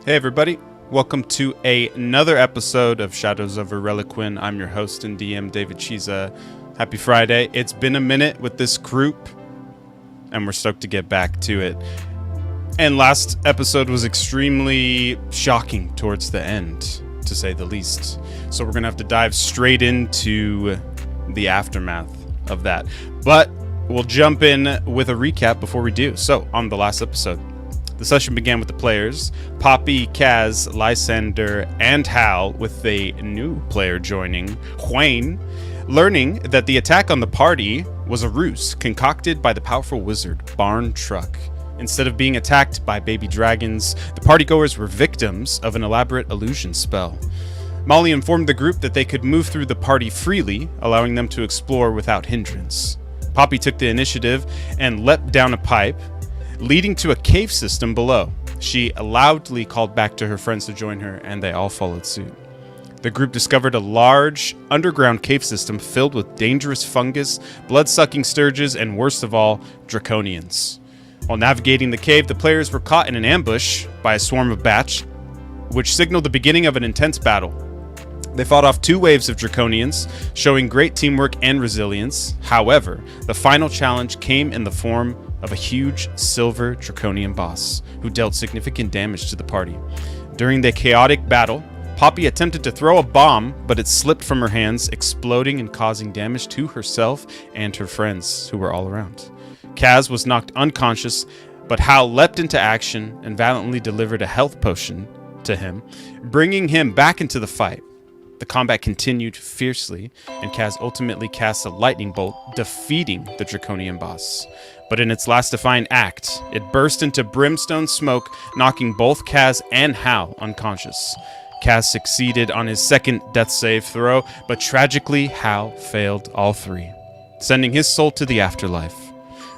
Hey everybody, welcome to another episode of Shadows over Reliquin. I'm your host and DM, David Chiza. Happy Friday. It's been a minute with this group, and we're stoked to get back to it. And last episode was extremely shocking towards the end, to say the least. So we're going to have to dive straight into the aftermath of that. But we'll jump in with a recap before we do. So, on the last episode, the session began with the players, Poppy, Kaz, Lysander, and Hal, with a new player joining, Hwayne, learning that the attack on the party was a ruse concocted by the powerful wizard, Barn Truck. Instead of being attacked by baby dragons, the partygoers were victims of an elaborate illusion spell. Molly informed the group that they could move through the party freely, allowing them to explore without hindrance. Poppy took the initiative and leapt down a pipe, leading to a cave system below. She loudly called back to her friends to join her, and they all followed suit. The group discovered a large underground cave system filled with dangerous fungus, blood-sucking sturges, and worst of all, draconians. While navigating the cave, the players were caught in an ambush by a swarm of bats, which signaled the beginning of an intense battle. They fought off two waves of draconians, showing great teamwork and resilience. However, the final challenge came in the form of a huge silver draconian boss who dealt significant damage to the party. During the chaotic battle, Poppy attempted to throw a bomb, but it slipped from her hands, exploding and causing damage to herself and her friends who were all around. Kaz was knocked unconscious, but Hal leapt into action and valiantly delivered a health potion to him, bringing him back into the fight. The combat continued fiercely, and Kaz ultimately cast a lightning bolt, defeating the draconian boss. But in its last defiant act, it burst into brimstone smoke, knocking both Kaz and Hal unconscious. Kaz succeeded on his second death save throw, but tragically Hal failed all three, sending his soul to the afterlife.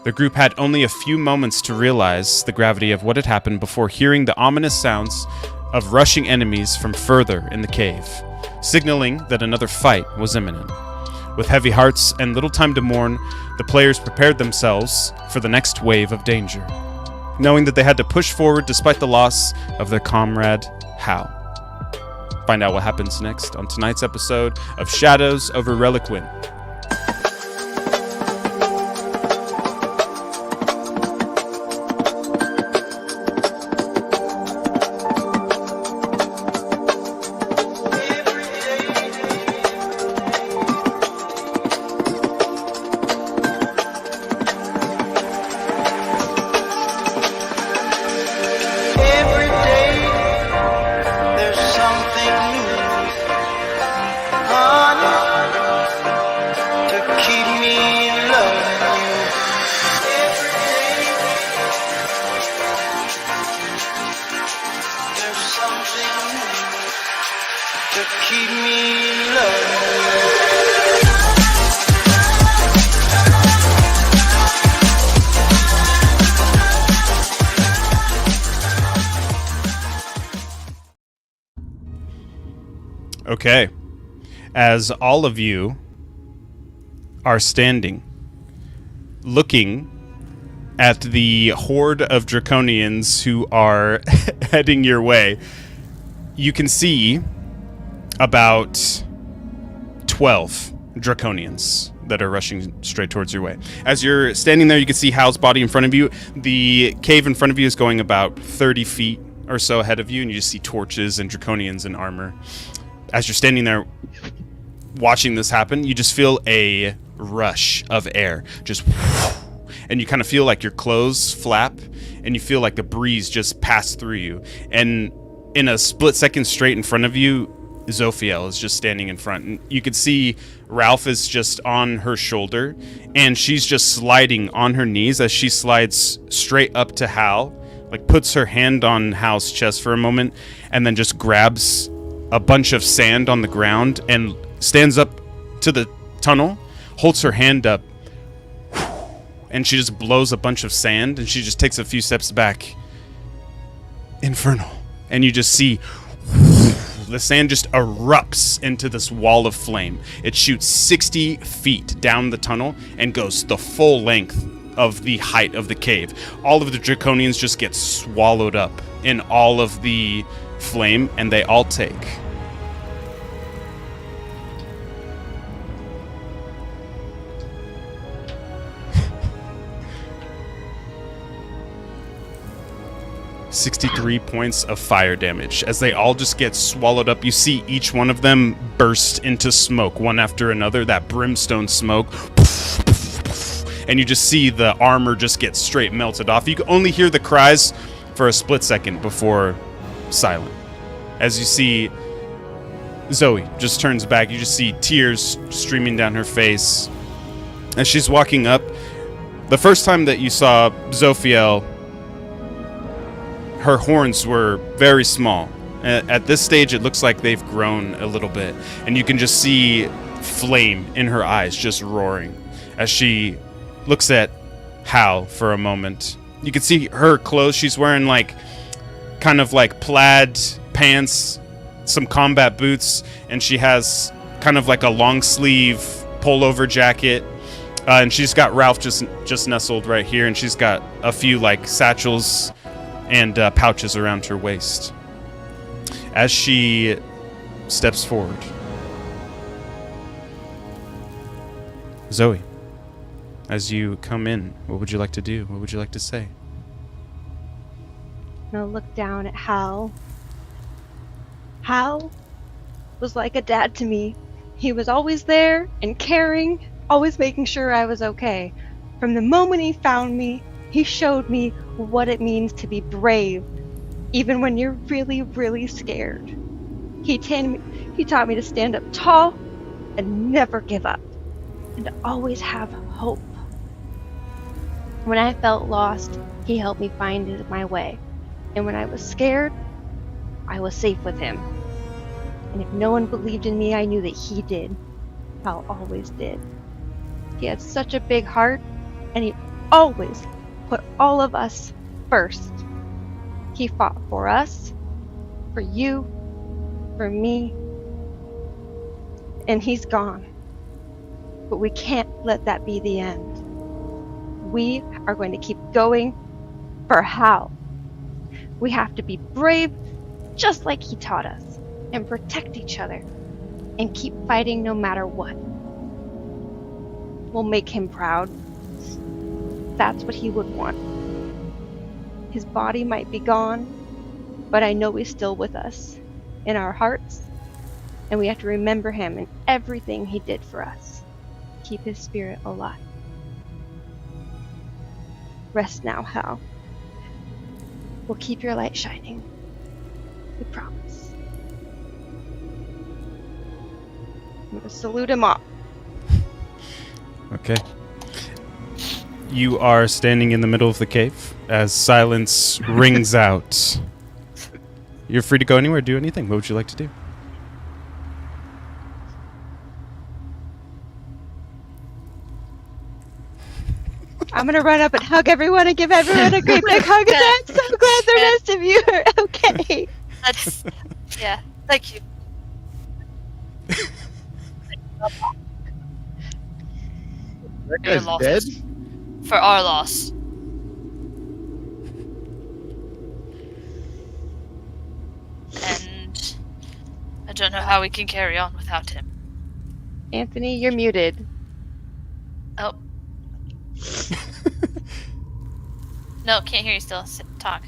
The group had only a few moments to realize the gravity of what had happened before hearing the ominous sounds of rushing enemies from further in the cave, signaling that another fight was imminent. With heavy hearts and little time to mourn, the players prepared themselves for the next wave of danger, knowing that they had to push forward despite the loss of their comrade, Hal. Find out what happens next on tonight's episode of Shadows over Reliquin. Okay, as all of you are standing, looking at the horde of draconians who are heading your way, you can see about 12 draconians that are rushing straight towards your way. As you're standing there, you can see Hal's body in front of you. The cave in front of you is going about 30 feet or so ahead of you, and you just see torches and draconians in armor. As you're standing there watching this happen, you just feel a rush of air, just, and you kind of feel like your clothes flap, and you feel like the breeze just pass through you. And in a split second straight in front of you, Zophiel is just standing in front. And you can see Ralph is just on her shoulder, and she's just sliding on her knees as she slides straight up to Hal, like puts her hand on Hal's chest for a moment, and then just grabs a bunch of sand on the ground and stands up to the tunnel, holds her hand up, and she just blows a bunch of sand, and she just takes a few steps back. Infernal. And you just see the sand just erupts into this wall of flame. It shoots 60 feet down the tunnel and goes the full length of the height of the cave. All of the Draconians just get swallowed up in all of the flame, and they all take 63 points of fire damage as they all just get swallowed up. You see each one of them burst into smoke one after another, that brimstone smoke, and you just see the armor just get straight melted off. You can only hear the cries for a split second before silent. As you see Zoe just turns back, you just see tears streaming down her face as she's walking up. The first time that you saw Zophiel, her horns were very small. At this stage, it looks like they've grown a little bit, and you can just see flame in her eyes just roaring as she looks at Hal for a moment. You can see her clothes. She's wearing kind of plaid pants, some combat boots, and she has kind of like a long sleeve pullover jacket. And she's got Ralph just nestled right here, and she's got a few satchels and pouches around her waist. As she steps forward, Zoe, as you come in, what would you like to do? What would you like to say? I'm gonna look down at Hal. Hal was like a dad to me. He was always there and caring, always making sure I was okay. From the moment he found me, he showed me what it means to be brave, even when you're really, really scared. He taught me to stand up tall and never give up, and to always have hope. When I felt lost, he helped me find my way. And when I was scared, I was safe with him. And if no one believed in me, I knew that he did. Hal always did. He had such a big heart, and he always put all of us first. He fought for us, for you, for me, and he's gone. But we can't let that be the end. We are going to keep going for Hal. We have to be brave, just like he taught us, and protect each other, and keep fighting no matter what. We'll make him proud. That's what he would want. His body might be gone, but I know he's still with us, in our hearts, and we have to remember him and everything he did for us. Keep his spirit alive. Rest now, Hal. We'll keep your light shining. We promise. I'm gonna salute him off. Okay. You are standing in the middle of the cave as silence rings out. You're free to go anywhere, do anything. What would you like to do? I'm gonna run up and hug everyone and give everyone a great big hug. And I'm so glad the rest of you are okay. That's, yeah, thank you. That guy's dead? For our loss. And I don't know how we can carry on without him. Anthony, you're muted. Oh. No, can't hear you still. Talk.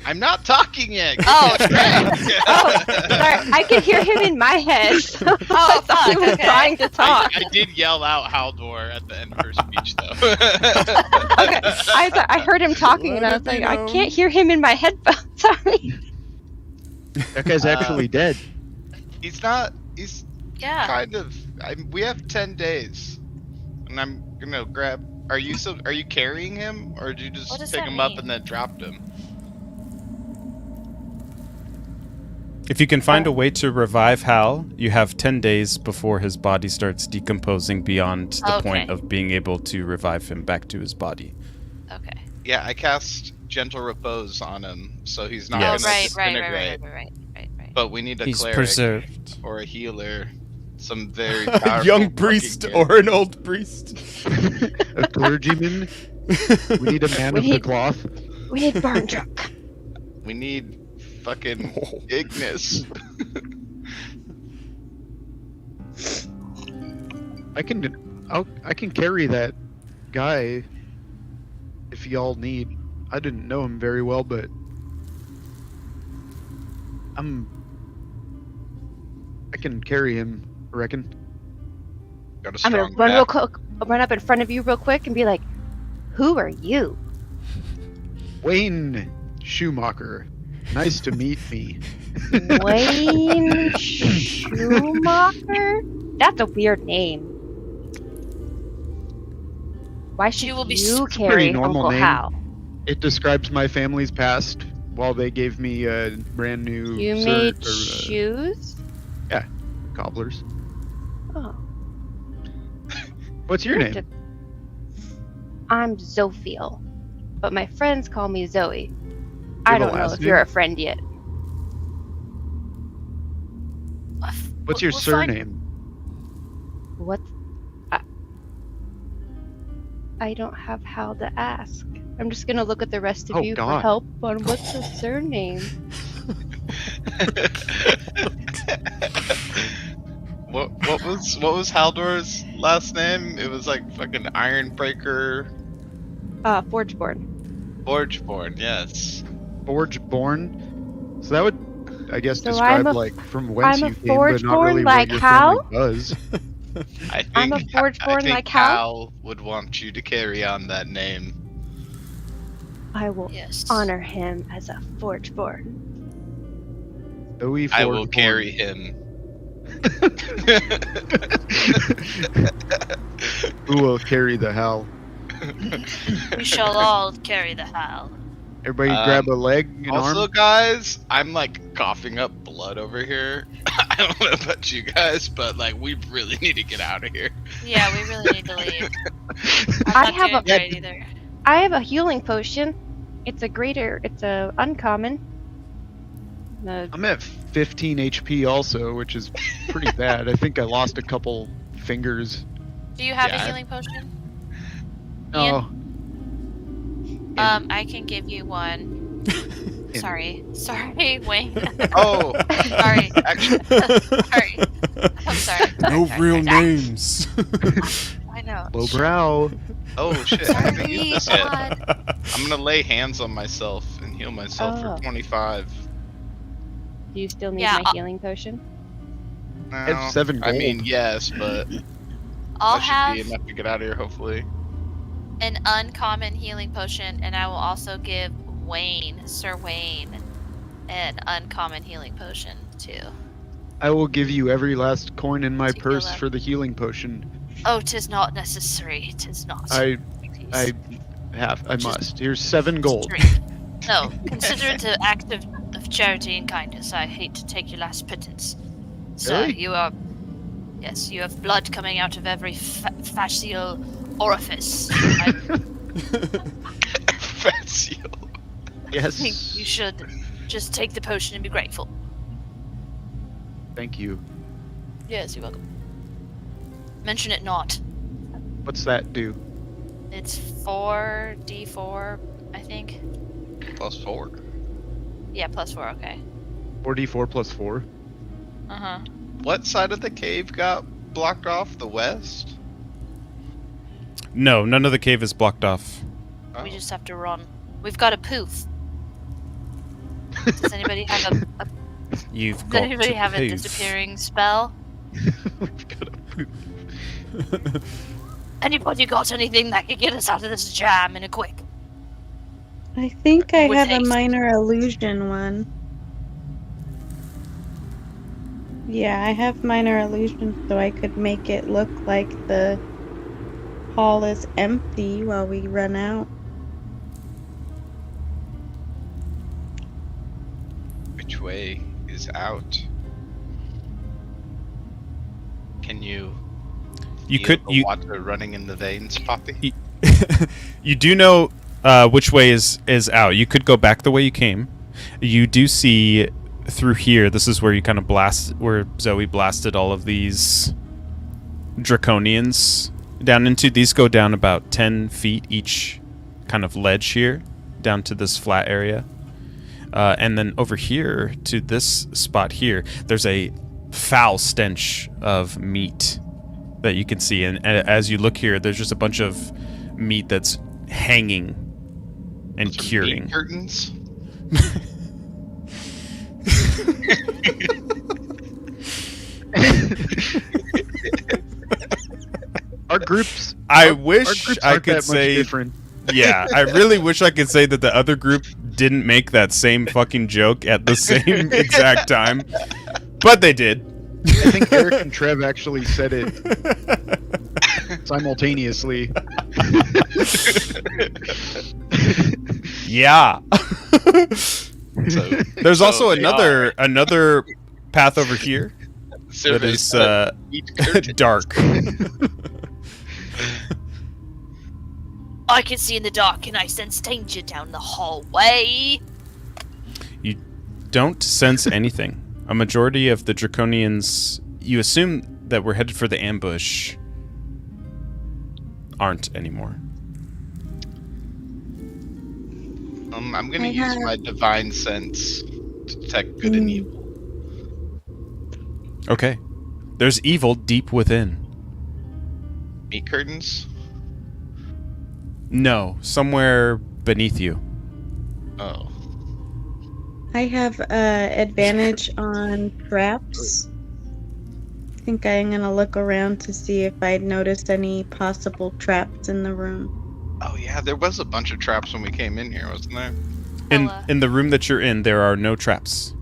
I'm not talking yet. Oh, Oh, sorry. I could hear him in my head. So I thought he fuck, was okay. trying to talk. I did yell out Haldor at the end of her speech, though. Okay, I heard him talking, and I was like, I can't hear him in my headphones. Sorry. That guy's actually dead. He's not. He's yeah. kind of. We have 10 days, and I'm gonna grab. Are you carrying him, or did you just What does pick that him up mean? and then dropped him? If you can find a way to revive Hal, you have 10 days before his body starts decomposing beyond the point of being able to revive him back to his body. Okay. Yeah, I cast Gentle Repose on him, so he's not Yes. Oh, gonna right. disintegrate. But But we need a He's cleric preserved. or a healer some very powerful Young fucking priest kid. or an old priest. A clergyman. We need a man We of the need- cloth. We need barn truck. We need fucking Oh. Ignis. I can carry that guy if y'all need. I didn't know him very well, but I can carry him, I reckon. Got a I'm gonna strong run back. real quick, run up in front of you real quick and be like, "Who are you?" Wayne Schumacher. Nice to meet me. Wayne Schumacher? That's a weird name. Why should You will be you s- carry pretty normal Uncle name. Hal? It describes my family's past while they gave me a brand new You cert- made or, shoes? cobblers. Oh. What's your You're name? just- I'm Zophiel, but my friends call me Zoe. I have a don't know last if you're name? a friend yet. What's your We'll find- surname? What? I don't have how to ask. I'm just gonna look at the rest of Oh, you God. for help on what's the surname. what was Haldor's last name? It was like fucking Ironbreaker Forgeborn. Forgeborn, yes. Forge born. So that would, I guess, So describe I'm a- like from whence I'm you a came, but not Forge-born really like what your Hal? family does. I think, I'm a Forgeborn I think like Hal? Hal would want you to carry on that name. I will Yes. honor him as a Forgeborn. Zoe I will Forgeborn. carry him. Who will carry the Hal? We shall all carry the Hal. Everybody Um, grab a leg and Also, arm. guys, I'm like coughing up blood over here. I don't know about you guys, but like we really need to get out of here. Yeah, we really need to leave. I'm I not have doing a- great either. I have a healing potion. It's a uncommon. I'm at 15 HP also, which is pretty bad. I think I lost a couple fingers. Do you have Yeah. a healing potion? Oh, I can give you one. Sorry, Wayne. Oh, Sorry, actually, sorry. I'm sorry. No Sorry, real sorry. names. I know. lowbrow. oh shit, I haven't Sorry, used this yet. God. I'm gonna lay hands on myself and heal myself Oh. for 25. Do you still need Yeah, my healing potion? No, I have 7 I gold. mean, yes, but I'll that should have be enough to get out of here, hopefully. an uncommon healing potion, and I will also give Sir Wayne, an uncommon healing potion too. I will give you every last coin in my To heal purse up. for the healing potion. Oh, 'tis not necessary. 'Tis not. I Please. Just must. Here's 7 gold. Drink. No, consider it an act of charity and kindness. I hate to take your last pittance. Sir, Really? you are... Yes, you have blood coming out of every fascial orifice. I Fancy. Yes. think you should just take the potion and be grateful. Thank you. Yes, you're welcome. Mention it not. What's that do? It's 4d4, I think. +4. Yeah, +4, okay. 4d4 plus 4. Uh-huh. What side of the cave got blocked off? The west? No, none of the cave is blocked off. We Oh. just have to run. We've got a poof. Does anybody have a You've Does got anybody to have a pave. disappearing spell? We've got a poop. Anybody got anything that could get us out of this jam in a quick? I think I With have a haste. minor illusion one. Yeah, I have minor illusion, so I could make it look like the hall is empty while we run out. Which way is out? Can you? You feel could the you water running in the veins, Poppy. you do know which way is out. You could go back the way you came. You do see through here, this is where you kind of where Zoe blasted all of these draconians down into. These go down about 10 feet each kind of ledge here, down to this flat area. And then over here to this spot here, there's a foul stench of meat that you can see. And as you look here, there's just a bunch of meat that's hanging and Some curing. meat curtains. Our groups. I our wish groups I aren't could that much say, different. yeah, I really wish I could say that the other group didn't make that same fucking joke at the same exact time, but they did. I think Eric and Trev actually said it simultaneously. Yeah. So, There's also they another path over here So that they is put meat curtains. dark. I can see in the dark and I sense danger down the hallway. You don't sense anything. A majority of the Draconians, you assume that we're headed for the ambush, aren't anymore. I'm gonna I use have- my divine sense to detect good and evil. Okay. There's evil deep within. Meat curtains? No, somewhere beneath you. Oh. I have advantage on traps. I think I'm gonna look around to see if I noticed any possible traps in the room. Oh yeah, there was a bunch of traps when we came in here, wasn't there? Ella. In the room that you're in, there are no traps.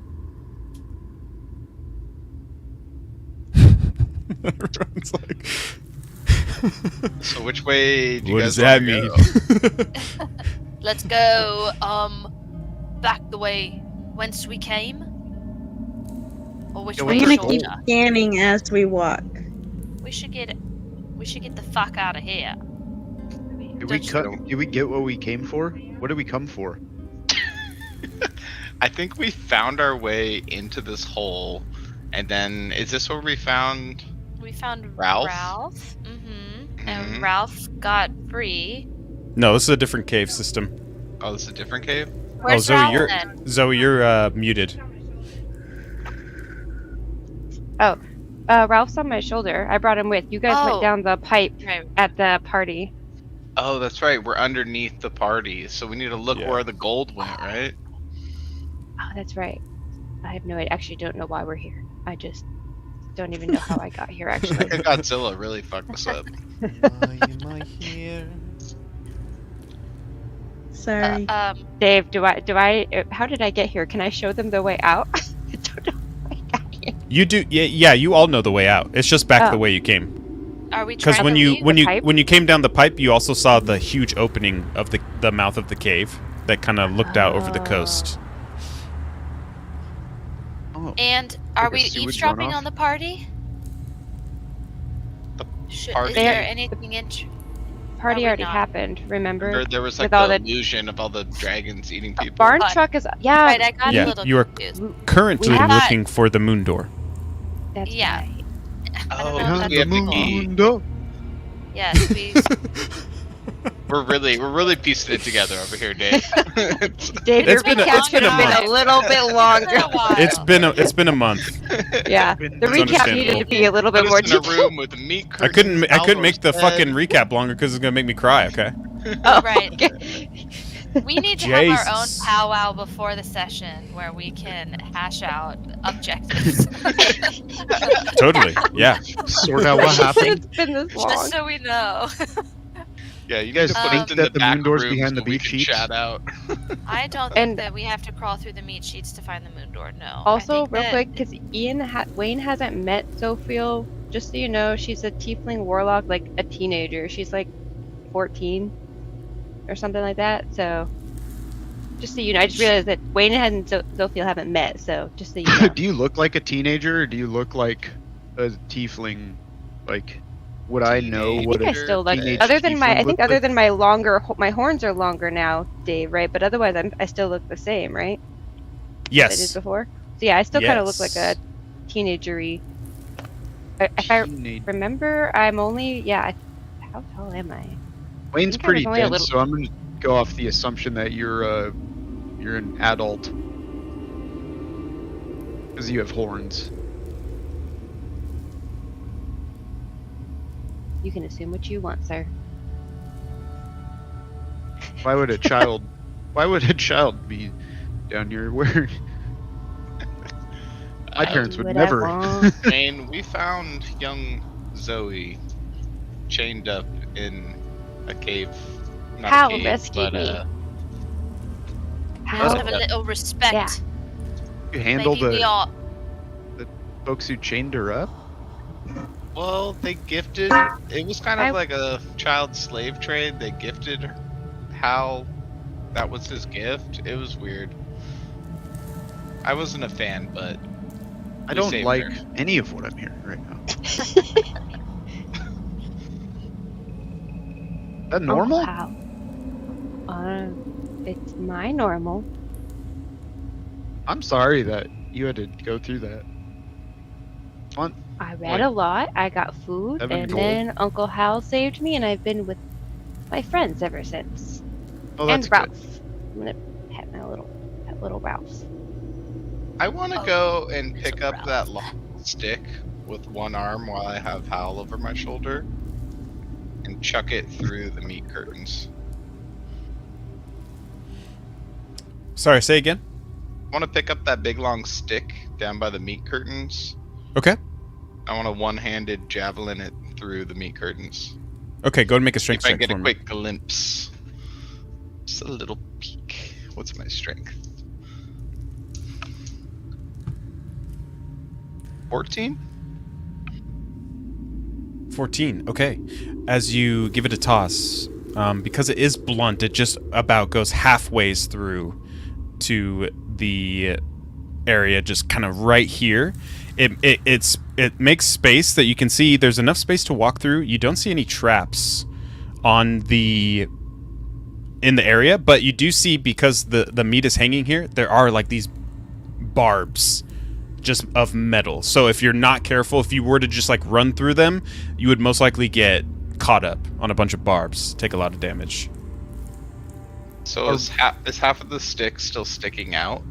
Everyone's like, So which way do you what guys does that wanna mean? go? Let's go, back the way whence we came? Or which Yeah, way I'm Where's gonna the keep shorter? scanning as we walk. We should get the fuck out of here. Did we Don't- cut? Did we get what we came for? What did we come for? I think we found our way into this hole, and then is this where we found? We found Ralph? Mm-hmm. And Mhm. Ralph got free. No, this is a different cave system. Oh, this is a different cave. Where's Zoe, Ralph you're- then? Zoe, you're muted. Ralph's on my shoulder. I brought him with. You guys Oh. went down the pipe Right. at the party. Oh, that's right. We're underneath the party, so we need to look Yeah. where the gold went, right? Oh, that's right. I have no idea. Actually, don't know why we're here. I just don't even know how I got here. I Actually, think Godzilla really fucked us up. Sorry. Dave, how did I get here? Can I show them the way out? I don't know how I got here. You do, yeah. You all know the way out. It's just back Oh. the way you came. Are we Because trying when to you leave? when you pipe? when you came down the pipe, you also saw the huge opening of the mouth of the cave that kind of looked out over the coast. Oh, And are Like a we sewage eavesdropping runoff? on the party? The Is party? there anything Party we already not? happened. Remember? There was like With all the the- illusion of all the dragons eating people. Barn But- truck is yeah. Right, I got Yeah, a little you are- confused. Currently We have- looking for the moon door. That's Yeah. right. I don't Oh, know if behind that's we have the cool. key. mundo. Yes, we. We're really piecing it together over here, Dave. Dave, your It's been a- recap it's been should a have been month. a little bit longer. Been a while. It's been a month. Yeah, Been- the It's recap needed understandable. to be a little bit Put more us in a detailed. room with a meat I couldn't curtains, make the Aldo's fucking bed. recap longer because it's gonna make me cry. Okay. Oh, Right. okay. We need to have our own Jesus. powwow before the session where we can hash out objectives. Totally. Yeah. Sort out what happened. It's been this long. Just so we know. Yeah, you guys guys put think us in that the the back moon door's rooms behind the so we meat can sheets? chat out. I don't think And- that we have to crawl through the meat sheets to find the moon door. No. I Also, think real that- quick, because Wayne hasn't met Zophiel. Just so you know, she's a tiefling warlock, like a teenager. She's like 14 or something like that. So, just so you know, I just realized that Wayne and Zophiel haven't met. So, just so you know. Do you look like a teenager, or do you look like a tiefling? Like, would I know I what think I a still look. teenage Other than my, tiefling I think looked other like? than my horns are longer now, Dave. Right? But otherwise, I still look the same, right? As I did Yes. before. So yeah, I still kind of look like a Yes. teenagery. If I Teenage- remember, I'm only how tall am I? Wayne's think I pretty was only a dense, little- so I'm gonna go off the assumption that you're an adult because you have horns. You can assume what you want, sir. Why would a child? Why would a child be down here? Where my parents would What I never. want. Wayne, we found young Zoe chained up in a cave. Not Hal a cave, rescued but, me. Let's How? have a little respect. Yeah. You handle Maybe we the all. folks who chained her up. well, they gifted. It was kind of like a child slave trade. They gifted Hal. That was his gift. It was weird. I wasn't a fan, but I we don't saved like her. any of what I'm hearing right now. That normal? How? It's my normal. I'm sorry that you had to go through that. I read Like, a lot. I got food, 7 and gold? then Uncle Hal saved me, and I've been with my friends ever since. Oh, that's And good. Ralph. I'm gonna pet that little Ralph. I want to Oh, go and there's pick a up Ralph. that long stick with one arm while I have Hal over my shoulder and chuck it through the meat curtains. Sorry, say again. I want to pick up that big long stick down by the meat curtains. Okay. I want to one-handed javelin it through the meat curtains. Okay, go and make a strength If I check get for a me. quick glimpse. Just a little peek. What's my strength? 14? 14. Okay. As you give it a toss, because it is blunt, it just about goes halfways through to the area, just kind of right here. It makes space that you can see. There's enough space to walk through. You don't see any traps in the area, but you do see, because the meat is hanging here, there are like these barbs just of metal. So if you're not careful, if you were to just like run through them, you would most likely get caught up on a bunch of barbs, take a lot of damage. So is half of the stick still sticking out?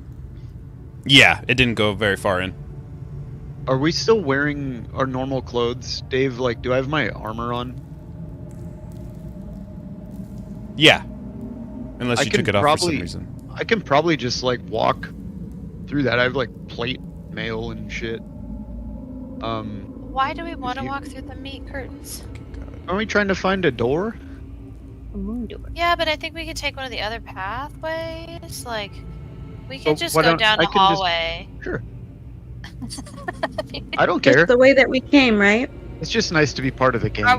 Yeah, it didn't go very far in. Are we still wearing our normal clothes, Dave? Like, do I have my armor on? Yeah. Unless I you can took it off for some probably- reason. I can probably just like walk through that. I have like plate mail and shit. Why do we want to you- walk through the meat curtains? Are we trying to find a door? A moon door. Yeah, but I think we could take one of the other pathways. Like, we So could just why go don't- down I the can just- hallway. Sure. I don't care. Just the way that we came, right? It's just nice to be part of the game. Are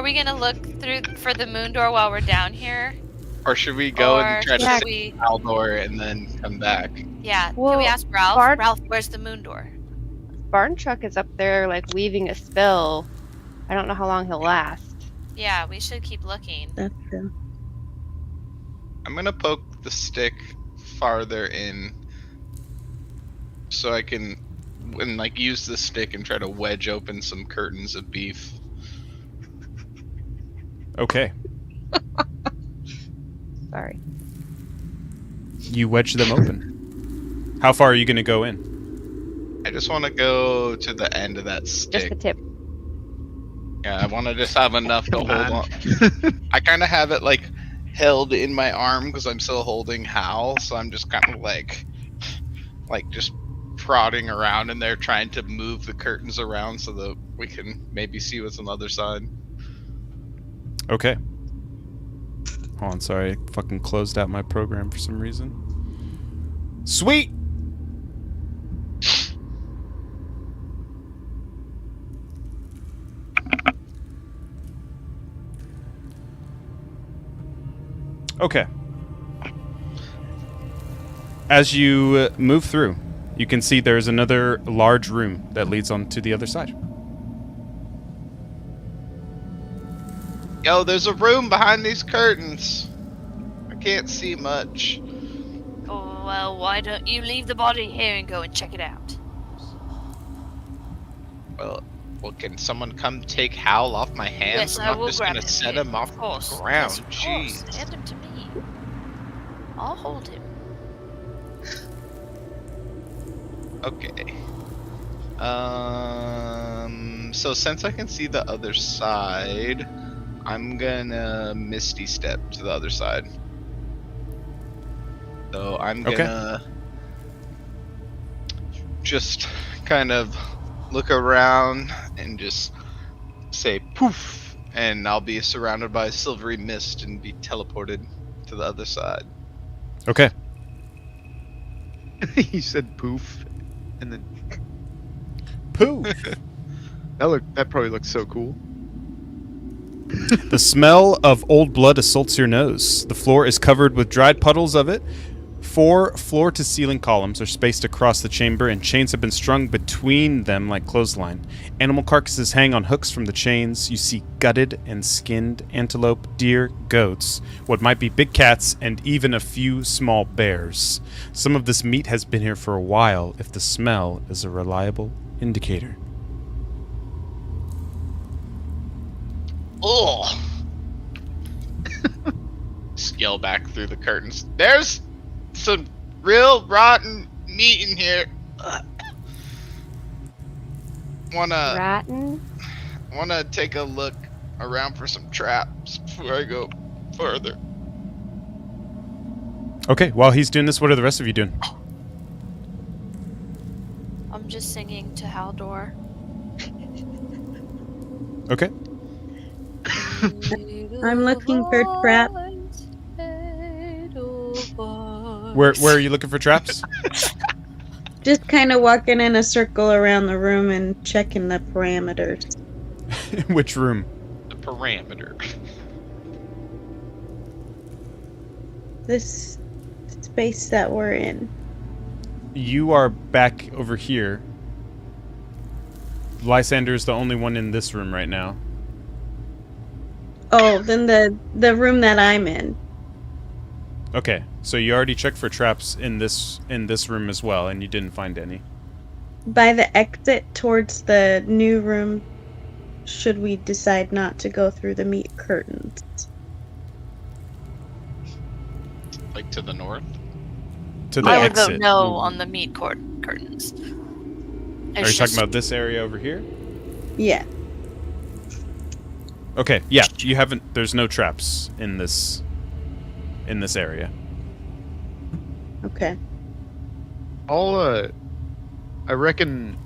we gonna look through for the moon door while we're down here? Or should we go or and try to should save we? Haldor and then come back? Yeah. Can Well, we ask Ralph? Bard- Ralph, where's the moon door? Barn Truck is up there, like weaving a spell. I don't know how long he'll last. Yeah, we should keep looking. That's true. I'm gonna poke the stick farther in so I can use the stick and try to wedge open some curtains of beef. Okay. Sorry. You wedge them open. How far are you going to go in? I just want to go to the end of that Just stick. the tip. Yeah, I want to just have enough to Come hold on. I kind of have it like held in my arm because I'm still holding Hal, so I'm just kind of like just prodding around in there trying to move the curtains around so that we can maybe see what's on the other side. Okay. Hold on, sorry. I fucking closed out my program for some reason. Sweet! Okay. As you move through, you can see there's another large room that leads on to the other side. Yo, there's a room behind these curtains. I can't see much. Oh, Well, why don't you leave the body here and go and check it out? Well, can someone come take Howl off my hands? Yes, I'm I not will just grab gonna him. set Here, him off of course. the ground. Yes, of course. Jeez. Hand him to me. I'll hold him. Okay. So since I can see the other side, I'm gonna Misty Step to the other side. So I'm gonna just kind of look around and just say poof, and I'll be surrounded by silvery mist and be teleported to the other side. Okay. He said poof, and then Poof. that probably looks so cool. The smell of old blood assaults your nose. The floor is covered with dried puddles of it. 4 floor-to-ceiling columns are spaced across the chamber, and chains have been strung between them like clothesline. Animal carcasses hang on hooks from the chains. You see gutted and skinned antelope, deer, goats, what might be big cats, and even a few small bears. Some of this meat has been here for a while, if the smell is a reliable indicator. Ugh. Yell back through the curtains. There's some real rotten meat in here. Rotten. Wanna take a look around for some traps before I go further. Okay, while he's doing this, what are the rest of you doing? I'm just singing to Haldor. Okay. I'm looking for traps. Where are you looking for traps? Just kind of walking in a circle around the room and checking the parameters. Which room? The parameter. This space that we're in. You are back over here. Lysander's the only one in this room right now. Oh, then the room that I'm in. Okay, so you already checked for traps in this room as well, and you didn't find any. By the exit towards the new room, should we decide not to go through the meat curtains. Like to the north? To the I would exit. vote no on the meat curtains. Are you talking about this area over here? Yeah. Okay, yeah, you haven't. There's no traps in this area. Okay. I reckon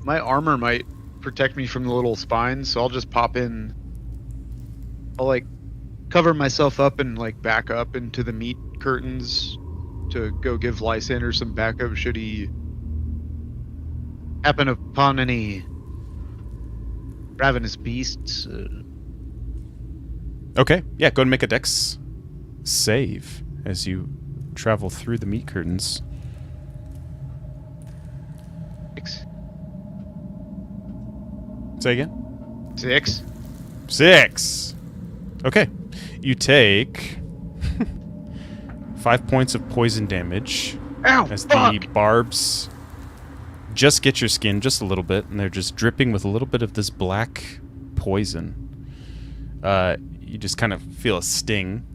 my armor might protect me from the little spines, so I'll just pop in. I'll like cover myself up and like back up into the meat curtains to go give Lysander some backup should he happen upon any ravenous beasts. Okay, yeah, go and make a dex save as you travel through the meat curtains. 6. Say again? 6. 6. Okay, you take 5 points of poison damage Ow! as Fuck! the barbs just get your skin just a little bit, and they're just dripping with a little bit of this black poison. You just kind of feel a sting.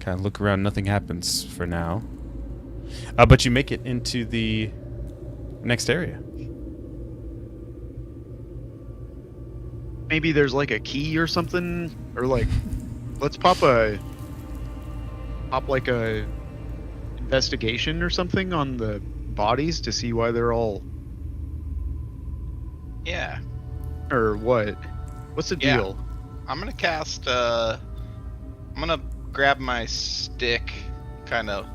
Kind of look around, nothing happens for now. But you make it into the next area. Maybe there's like a key or something, or like let's pop like a investigation or something on the bodies to see why they're all, Yeah. or what? What's the Yeah. deal? I'm gonna cast, I'm gonna grab my stick, kind of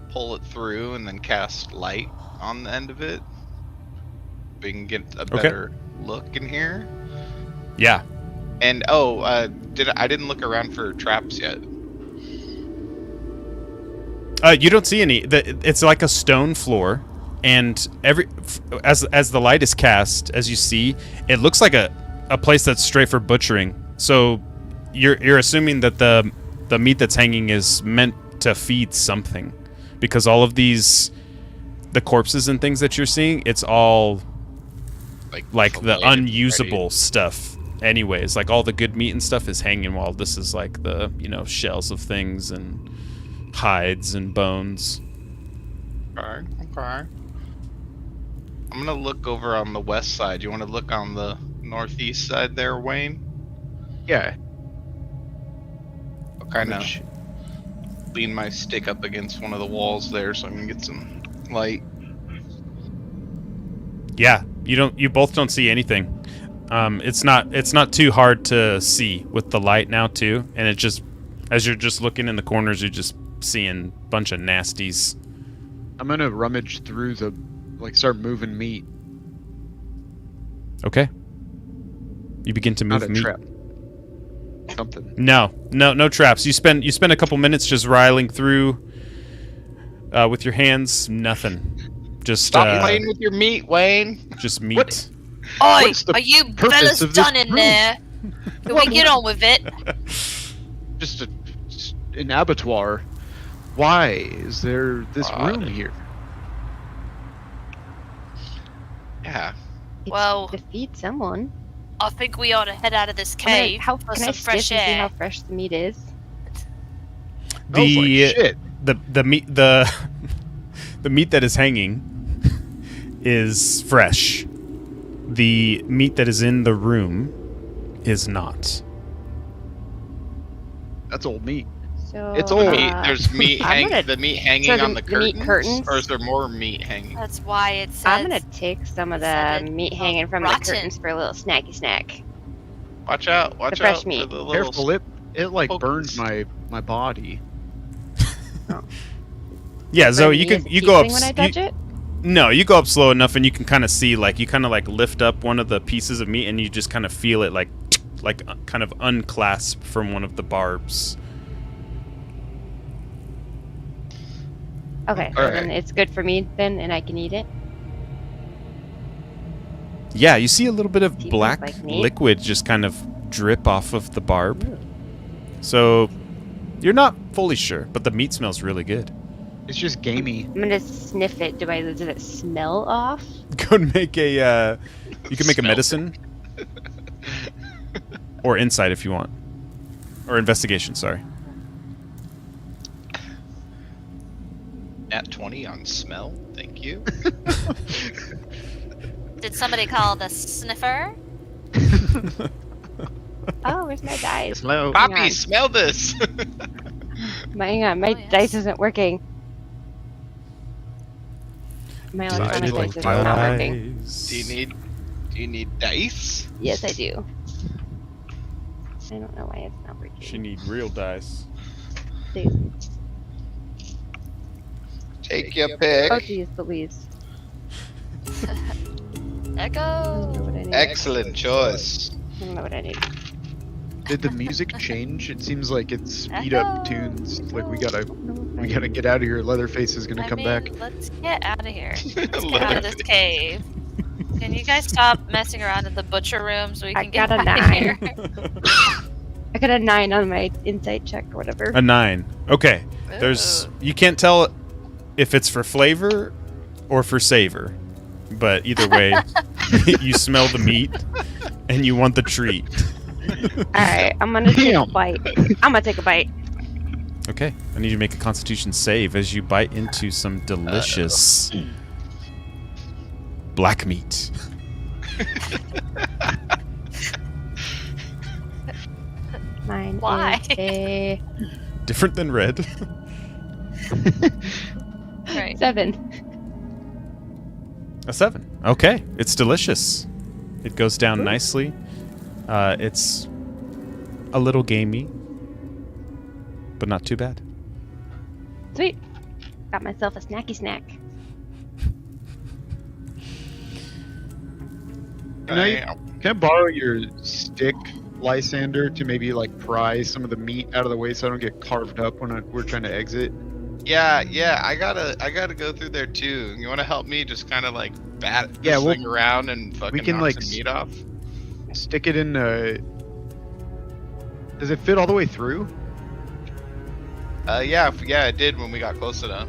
pull it through, and then cast light on the end of it. We can get a better look in here. Yeah. And I didn't look around for traps yet. You don't see any. It's like a stone floor, and as the light is cast, as you see, it looks like a place that's straight for butchering. So you're assuming that the meat that's hanging is meant to feed something, because all of the corpses and things that you're seeing, it's all like the filleted, unusable ready. stuff anyways. Like all the good meat and stuff is hanging, while this is like the, shells of things and hides and bones. Okay. I'm gonna look over on the west side. You want to look on the northeast side there, Wayne? Yeah. I'll kind of lean my stick up against one of the walls there so I can get some light. Yeah, you both don't see anything. It's not too hard to see with the light now too, and it just, as you're just looking in the corners, you're just seeing a bunch of nasties. I'm gonna rummage through start moving meat. Okay. You begin to move Not a meat. trap. Something. No traps. You spend a couple minutes just riling through with your hands. Nothing. Just Stop playing with your meat, Wayne. just meat. What? Oi, What's the are you purpose fellas of this done in room? there? Can we get on with it? Just an abattoir. Why is there this room here? Yeah. It's Well- to feed someone. I think we ought to head out of this cave How for can I some sniff fresh and see how air. fresh the meat is? Smells like shit. the meat the meat that is hanging is fresh. The meat that is in the room is not. That's old meat. So It's old. There's meat I'm gonna- the meat hanging so the- on the the meat curtains? or is there more meat hanging? That's why it says. I'm gonna take some of said the it meat was hanging from the rotten. curtains for a little snacky snack. Watch out! Watch fresh out for meat. the little. Careful, it like pokes. burns my body. Yeah, Zoe, you Burn me can as you go up. teasing when I you- touch it. No, you go up slow enough, and you can kind of see, like, you kind of like lift up one of the pieces of meat, and you just kind of feel it like kind of unclasp from one of the barbs. Okay, All so then right. it's good for me then, and I can eat it. Yeah, you see a little bit of Seems black like meat. liquid just kind of drip off of the barb. So you're not fully sure, but the meat smells really good. It's just gamey. I'm gonna sniff it. Does it smell off? Go and make a. You can make a Smell. medicine or insight if you want, or investigation. Sorry. At 20 on smell. Thank you. Did somebody call the sniffer? Oh, where's my dice? Slow. Hang Poppy, on. smell this. Hang on, my Oh, yes. dice isn't working. My electronic Decided dice like is not working. Do you need dice? Yes, I do. I don't know why it's not working. She need real dice. Please. Take your pick. Oh, geez, Louise. I don't know Echo. what I need. Excellent choice. I don't know what I need. Did the music change? It seems like it's speed up Echo. tunes. Like we gotta I don't know what I we gotta need. get out of here. Leatherface is gonna come back. Let's get out of here. Let's get out of this cave. Can you guys stop messing around in the butcher room so we I can get got a out of 9. here? I got a 9 on my insight check or whatever. A 9. Okay. There's Ooh. you can't tell if it's for flavor or for savor, but either way, you smell the meat and you want the treat. Alright, I'm gonna take a Damn. bite. I'm gonna take a bite. Okay, I need you to make a Constitution save as you bite into some delicious black meat. Mine Why? is a Different than red. Right. 7. A 7. Okay, it's delicious. It goes down nicely. It's a little gamey, but not too bad. Sweet. Got myself a snacky snack. Can I borrow your stick, Lysander, to maybe like pry some of the meat out of the way so I don't get carved up when we're trying to exit? Yeah, I gotta go through there too. You want to help me? Just kind of like bat Yeah, this we'll- thing around and fucking can, knock like, some meat off. Stick it in. Does it fit all the way through? Yeah, it did when we got close enough.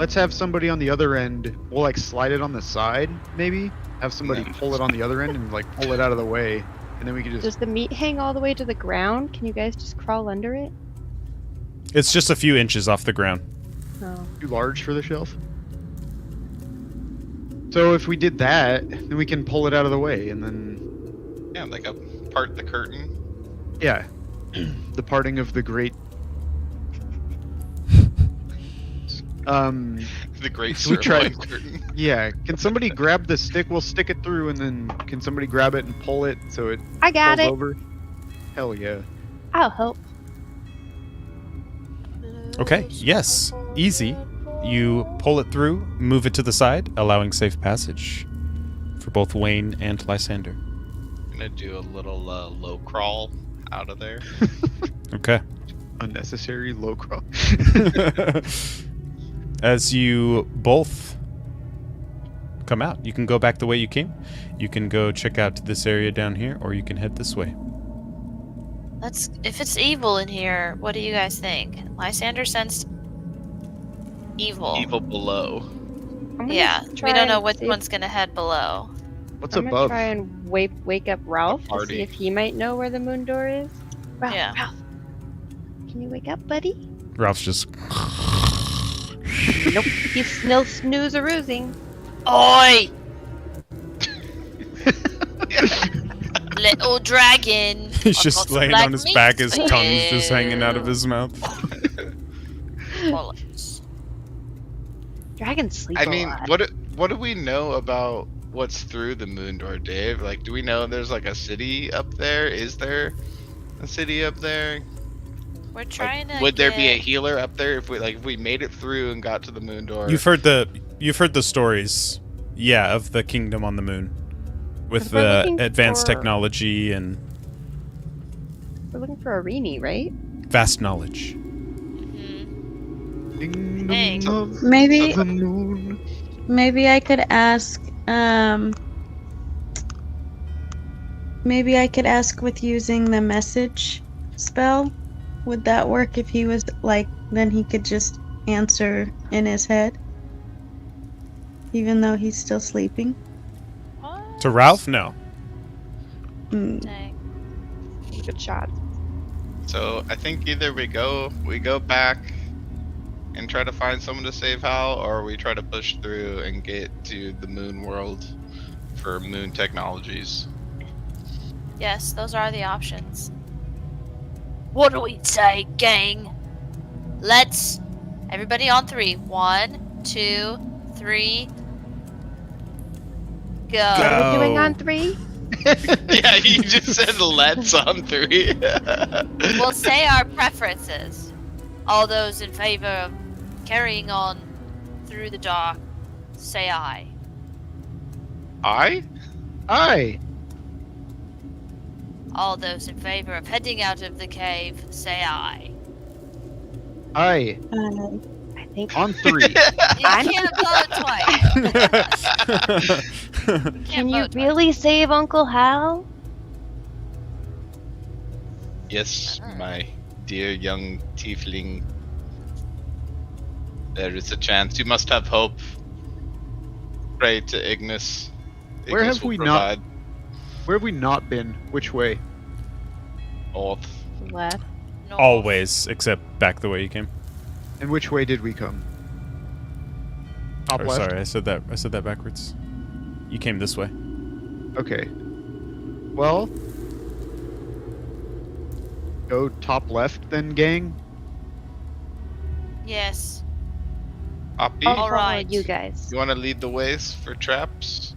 let's have somebody on the other end. We'll like slide it on the side, maybe. Have somebody pull it on the other end and like pull it out of the way, and then we can Does just. the meat hang all the way to the ground? Can you guys just crawl under it? It's just a few inches off the ground. Oh. Too large for the shelf. So if we did that, then we can pull it out of the way, and then Yeah, like a part the curtain. yeah, the parting of the great. The great We tried- sirloin curtain. Yeah. Can somebody grab the stick? We'll stick it through, and then can somebody grab it and pull it so it I got pulls it. over? Hell yeah. I'll help. Okay, yes. Easy. You pull it through, move it to the side, allowing safe passage for both Wayne and Lysander. I'm gonna do a little low crawl out of there. Okay. Unnecessary low crawl. As you both come out, you can go back the way you came. You can go check out this area down here, or you can head this way. If it's evil in here, what do you guys think? Lysander sensed evil. Evil below. I'm gonna Yeah, we try don't know and which see if- one's gonna head below. What's I'm gonna above? try and wake up Ralph to Party. see if he might know where the moon door is. Ralph, Yeah. Ralph, can you wake up, buddy? Ralph's just. Nope, he's still snooze-a-roosing. Oi! Little dragon. He's I've just got some laying black on his meat back, his for tongue's just hanging out of you. his mouth. Bollocks. Dragons sleep I a mean, lot. what do we know about what's through the moon door, Dave? Like, do we know there's like a city up there? Is there a city up there? We're Like, trying to. would there be a get- healer up there if we made it through and got to the moon door? You've heard the stories, yeah, of the kingdom on the moon, with If we're the looking advanced for- technology and We're looking for Arini, right? vast knowledge. Mhm. Kingdom Dang. of Maybe the moon. maybe I could ask maybe I could ask with using the message spell. Would that work if he was like then he could just answer in his head? Even though he's still sleeping? What? To Ralph, no. Hmm. Dang. Good shot. So I think either we go back and try to find someone to save Hal, or we try to push through and get to the moon world for moon technologies. Yes, those are the options. What do we say, gang? Let's. Everybody on 3. 1, 2, 3. Go. Go. What are we doing Oh. on 3? Yeah, you just said let's on 3. We'll say our preferences. All those in favor of carrying on through the dark, say aye. I? Aye. All those in favor of heading out of the cave, say aye. Aye. I think On 3. You can't vote twice. Can Can't you vote twice. really save Uncle Hal? Yes, my dear young tiefling. There is a chance. You must have hope. Pray to Ignis. Where Ignis have will we not- provide Where have we not been? Which way? both. Left. North. Always, except back the way you came. And which way did we come? Top Or, left. sorry, I said that backwards. You came this way. Okay. Well, go top left then, gang. Yes. Poppy, I'll All follow right. you guys. you want to lead the ways for traps?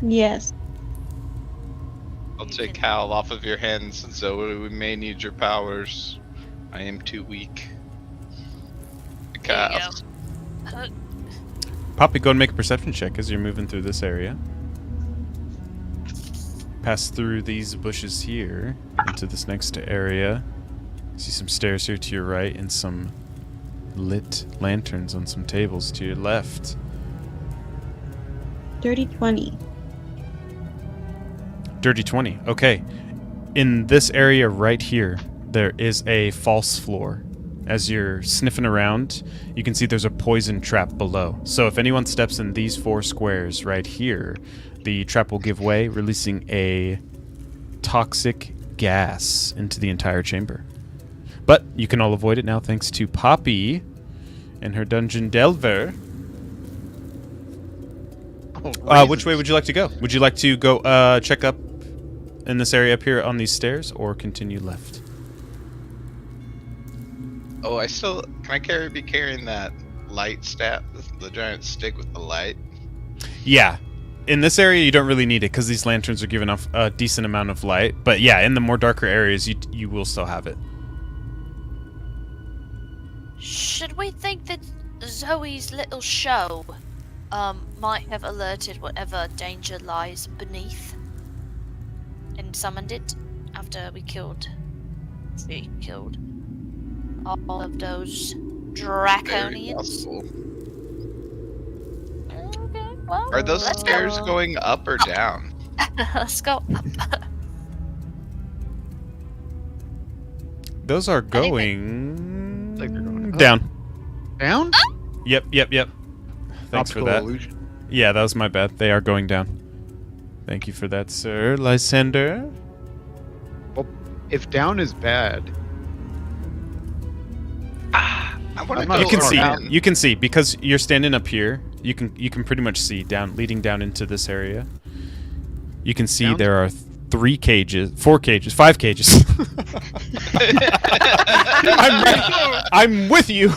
Yes. I'll You take can- Hal off of your hands, and Zoe, we may need your powers. I am too weak. to There you go. cast. Poppy, go and make a perception check as you're moving through this area. Pass through these bushes here into this next area. See some stairs here to your right and some lit lanterns on some tables to your left. Dirty 20. Dirty 20. Okay. In this area right here, there is a false floor. as you're sniffing around, you can see there's a poison trap below. So if anyone steps in these 4 squares right here, the trap will give way, releasing a toxic gas into the entire chamber. But you can all avoid it now thanks to Poppy and her Dungeon Delver. Which way would you like to go? Would you like to go check up in this area up here on these stairs, or continue left? Oh, can I be carrying that light staff, the giant stick with the light? Yeah. In this area, you don't really need it because these lanterns are giving off a decent amount of light. But yeah, in the more darker areas, you will still have it. Should we think that Zoe's little show might have alerted whatever danger lies beneath and summoned it after we killed all of those Very draconians? possible. Okay, well, Are those let's stairs go. going up or down? Let's go up. Those are think they- going Like they're going up. down. Down? Yep. Thanks for Optical that. illusion. Yeah, that was my bad. They are going down. Thank you for that, sir. Lysander? Well, if down is bad, I want to I'm go not You can see. down. You can see because you're standing up here. You can pretty much see down, leading down into this area. You can see Down? there are 4 cages, 5 cages. I'm with you.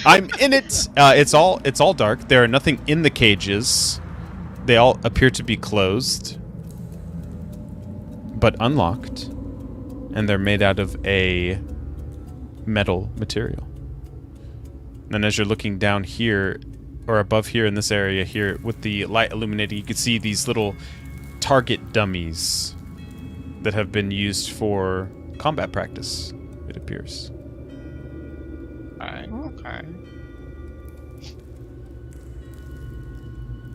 I'm in it. It's all dark. There are nothing in the cages. They all appear to be closed, but unlocked, and they're made out of a metal material. And as you're looking down here, or above here in this area here, with the light illuminating, you can see these little target dummies that have been used for combat practice, it appears. Okay.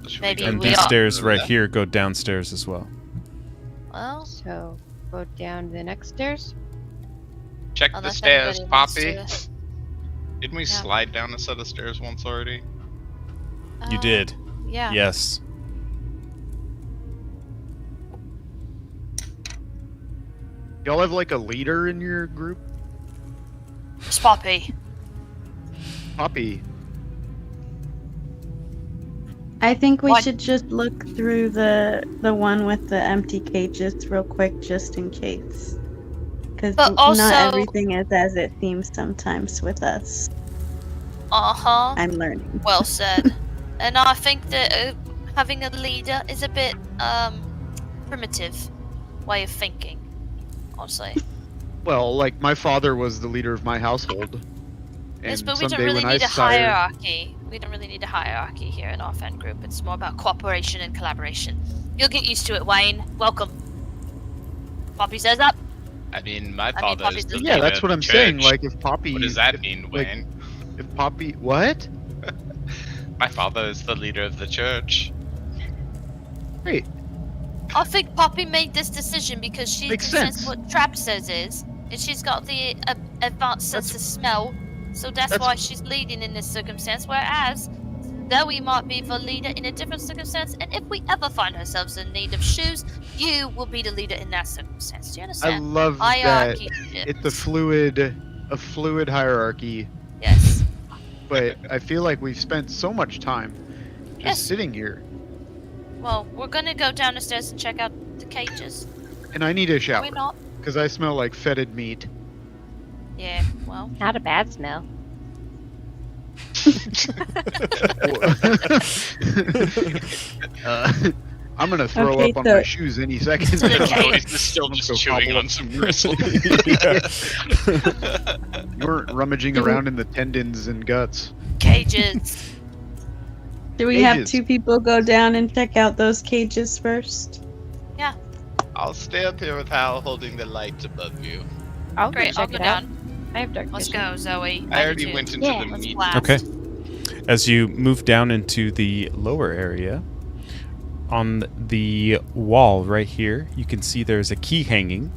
Should Maybe go And we these are- stairs right Yeah. here go downstairs as well. Well, So go down the next stairs. Check the unless stairs, anybody wants Poppy. to- Didn't we Yeah. slide down a set of stairs once already? You did. Yeah. Yes. y'all have like a leader in your group? It's Poppy. Poppy. I think we What? should just look through the one with the empty cages real quick, just in case. Because But also- not everything is as it seems sometimes with us. Uh-huh. I'm learning. Well said. And I think that having a leader is a bit primitive way of thinking, honestly. Well, like my father was the leader of my household. Yes, And but we don't someday really when I need a sire- hierarchy. We don't really need a hierarchy here in our fan group. It's more about cooperation and collaboration. You'll get used to it, Wayne. Welcome. Poppy says up. I mean, my mean, father Poppy's is the the leader Yeah, leader that's of what the I'm saying. church. Like if Poppy. What does that if- mean, like, Wayne? If Poppy, what? My father is the leader of the church. Wait, I think Poppy made this decision because she Makes can sense sense. what Trap says is, and she's got the advanced sense of smell, so that's that's- why she's leading in this circumstance. Whereas Zoe might be the leader in a different circumstance, and if we ever find ourselves in need of shoes, you will be the leader in that circumstance. Do you I understand? love that Hierarchy. it's a fluid hierarchy. Yes. But I feel like we've spent so much time just Yes. sitting here, Well, we're gonna go down the stairs and check out the cages. and I need a Are shower we not? because I smell like fetid meat. Yeah. Well. Not a bad smell. I'm gonna throw Okay, up on so- my shoes any second. Okay. He's still just Go chewing gobble on up some some bristle. You weren't rummaging around in the tendons and guts. Cages. Do we have Cages. 2 people go down and check out those cages first? I'll stay up here with Hal holding the light above you. I'll Great. go I'll check go it out. down. I have dark Let's vision. go, Zoe. I do already too. went into Yeah, the let's meat. blast. Okay. As you move down into the lower area, on the wall right here, you can see there's a key hanging.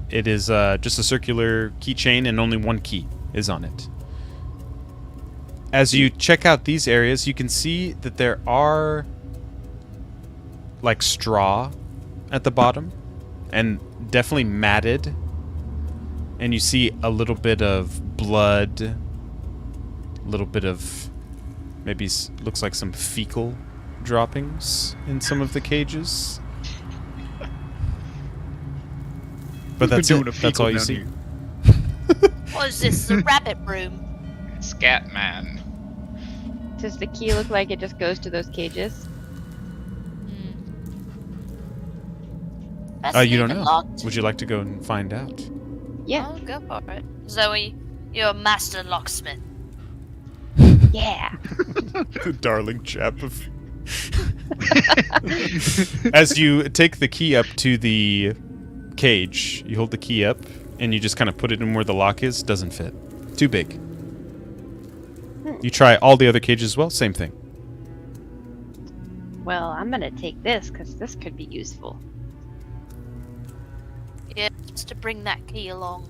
It is just a circular keychain, and only one key is on it. As you check out these areas, you can see that there are like straw at the bottom, and definitely matted. And you see a little bit of blood, a little bit of maybe looks like some fecal droppings in some of the cages. But that's it. That's all you see. What is this? The rabbit room? Scat man. Does the key look like it just goes to those cages? You don't know. Locked? Would you like to go and find out? Yeah. Oh, go for it. Zoe, you're a master locksmith. Yeah. Darling chap of. As you take the key up to the cage, you hold the key up and you just kind of put it in where the lock is. Doesn't fit. Too big. You try all the other cages as well. Same thing. Well, I'm gonna take this because this could be useful. Yeah, just to bring that key along.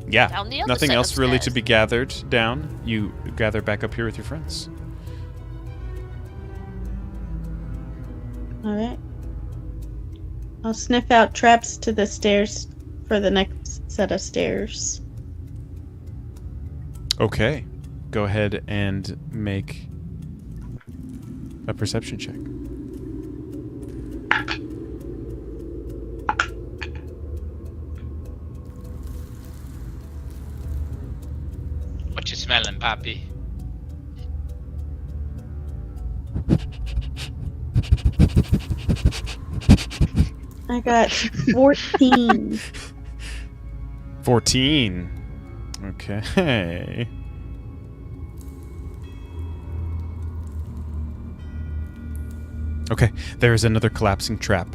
Yeah. Down the other Nothing set of else really to stairs. be gathered down. You gather back up here with your friends. All right. I'll sniff out traps to the stairs for the next set of stairs. Okay. Go ahead and make a perception check. What you smelling, Poppy? I got 14. 14. Okay. Okay, there is another collapsing trap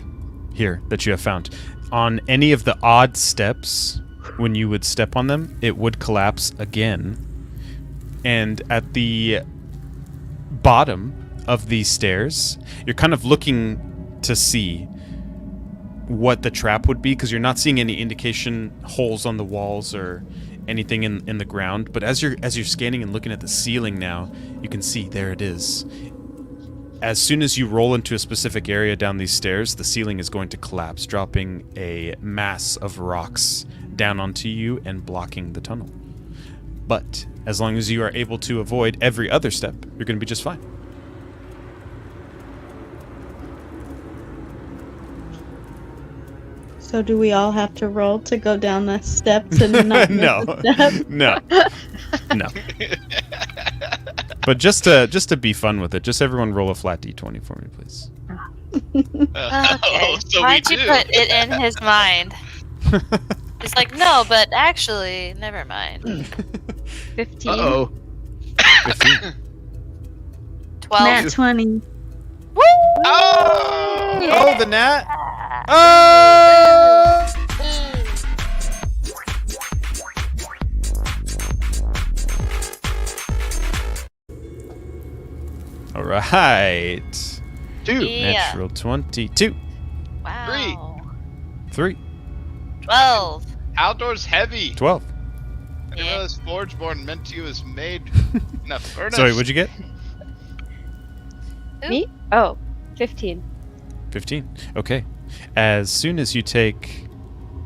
here that you have found. On any of the odd steps, when you would step on them, it would collapse again. And at the bottom of these stairs, you're kind of looking to see what the trap would be, because you're not seeing any indication holes on the walls or anything in the ground. But as you're scanning and looking at the ceiling now, you can see there it is. As soon as you roll into a specific area down these stairs, the ceiling is going to collapse, dropping a mass of rocks down onto you and blocking the tunnel. But as long as you are able to avoid every other step, you're going to be just fine. So do we all have to roll to go down the steps and not miss No. a step? No. No. But just to be fun with it, just everyone roll a flat d20 for me, please. Okay. So Why'd we you do. put it in his mind? He's like, no, but actually, never mind. 15. Uh-oh. 15. 12. Nat 20. Woo! Oh! Oh, the gnat! Oh! All right. 2. Yeah. Natural 22. Wow. 3. 12. Outdoors heavy. 12. I didn't Yeah. realize Forgeborn meant to you was made in a furnace. Sorry, what'd you get? Me? Oh, 15. 15. Okay. As soon as you take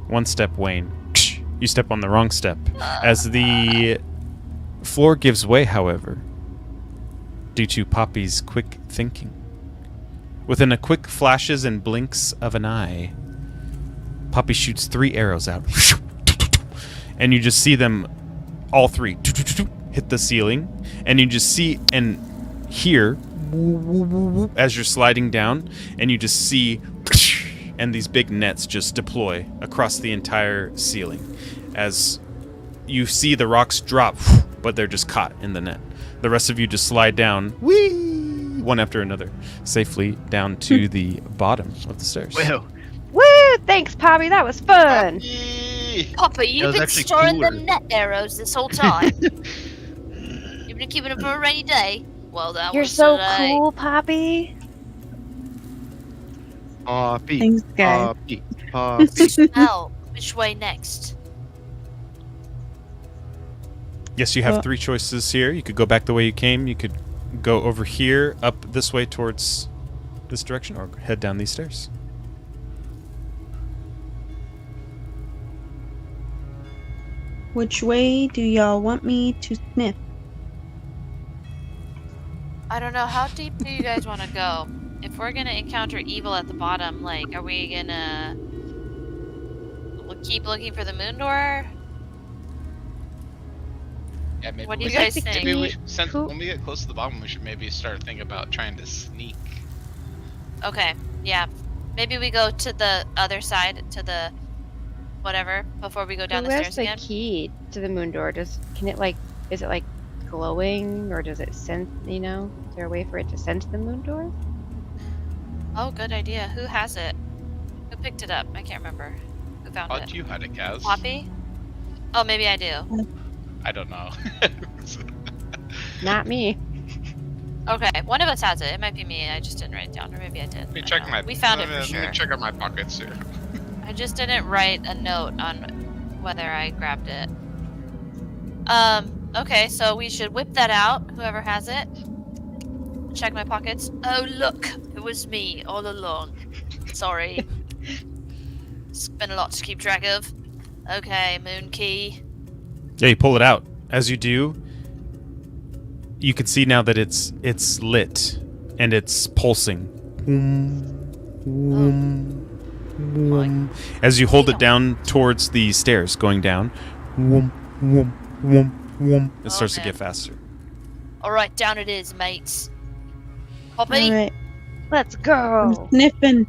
one step, Wayne, you step on the wrong step. As the floor gives way, however, due to Poppy's quick thinking. Within a quick flashes and blinks of an eye, Poppy shoots 3 arrows out. And you just see them, all 3, hit the ceiling. And you just see and hear as you're sliding down. And you just see, and these big nets just deploy across the entire ceiling. As you see the rocks drop, but they're just caught in the net. The rest of you just slide down, whee, one after another, safely down to the bottom of the stairs. Whoa. Woo! Thanks, Poppy. That was fun. Yee. Papa, That you've was been actually storing cooler. them net arrows this whole time. You've been keeping them for a rainy day. Well, that You're was so today. cool, Poppy. Poppy. Thanks, guys. Poppy. Poppy. Now, which way next? Yes, you have Well- 3 choices here. You could go back the way you came. You could go over here, up this way towards this direction, or head down these stairs. Which way do y'all want me to sniff? I don't know. How deep do you guys want to go? If we're gonna encounter evil at the bottom, like, are we gonna keep looking for the moon door? Yeah, maybe What do we you should- guys think? Maybe we, since Who- when we get close to the bottom, we should maybe start thinking about trying to sneak. Okay, yeah. Maybe we go to the other side, to the whatever, before we go down Who the has stairs the again. key to the moon door? Can it like, is it like glowing, or does it sense? You know, is there a way for it to sense the moon door? Oh, good idea. Who has it? Who picked it up? I can't remember. Who found Thought it? you had it, Kaz. Poppy? Oh, maybe I do. I don't know. Not me. Okay, one of us has it. It might be me. I just didn't write it down, or maybe I did. Let me I don't check know. my. We found it let for me sure. check out my pockets here. I just didn't write a note on whether I grabbed it. Okay, so we should whip that out, whoever has it. Check my pockets. Oh, look! It was me all along. Sorry. It's been a lot to keep track of. Okay, moon key. Yeah, you pull it out. As you do, you can see now that it's lit and it's pulsing. As you hold it down towards the stairs going down, it starts to Okay. get faster. Alright, down it is, mates. Poppy? Alright, Let's I'm go. sniffing.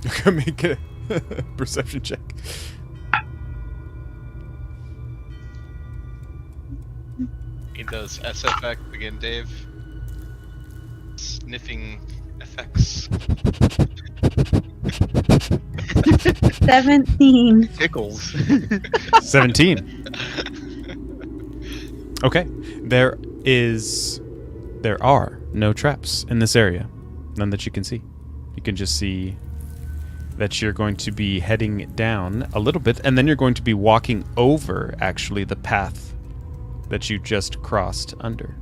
You're gonna make a perception check. Need those SFX again, Dave. Sniffing effects. 17. Tickles. 17. Okay. There are no traps in this area. None that you can see. You can just see that you're going to be heading down a little bit, and then you're going to be walking over, actually, the path that you just crossed under.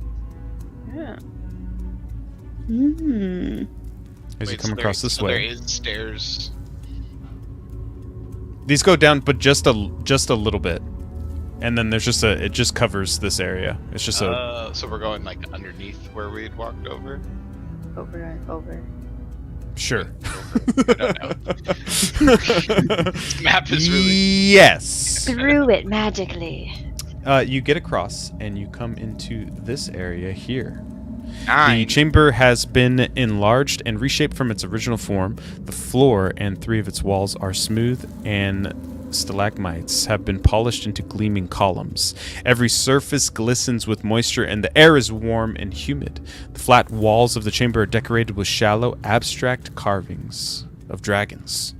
Yeah. Hmm. As you Wait, come so there- across this so There way. is stairs. These go down, but just a little bit. And then there's just it just covers this area. It's just a, So we're going like underneath where we'd walked over. Over and over. sure. I don't know. This map is really. Yes. Through it magically. You get across and you come into this area here. The Nine. chamber has been enlarged and reshaped from its original form. The floor and 3 of its walls are smooth, and stalagmites have been polished into gleaming columns. Every surface glistens with moisture, and the air is warm and humid. The flat walls of the chamber are decorated with shallow, abstract carvings of dragons.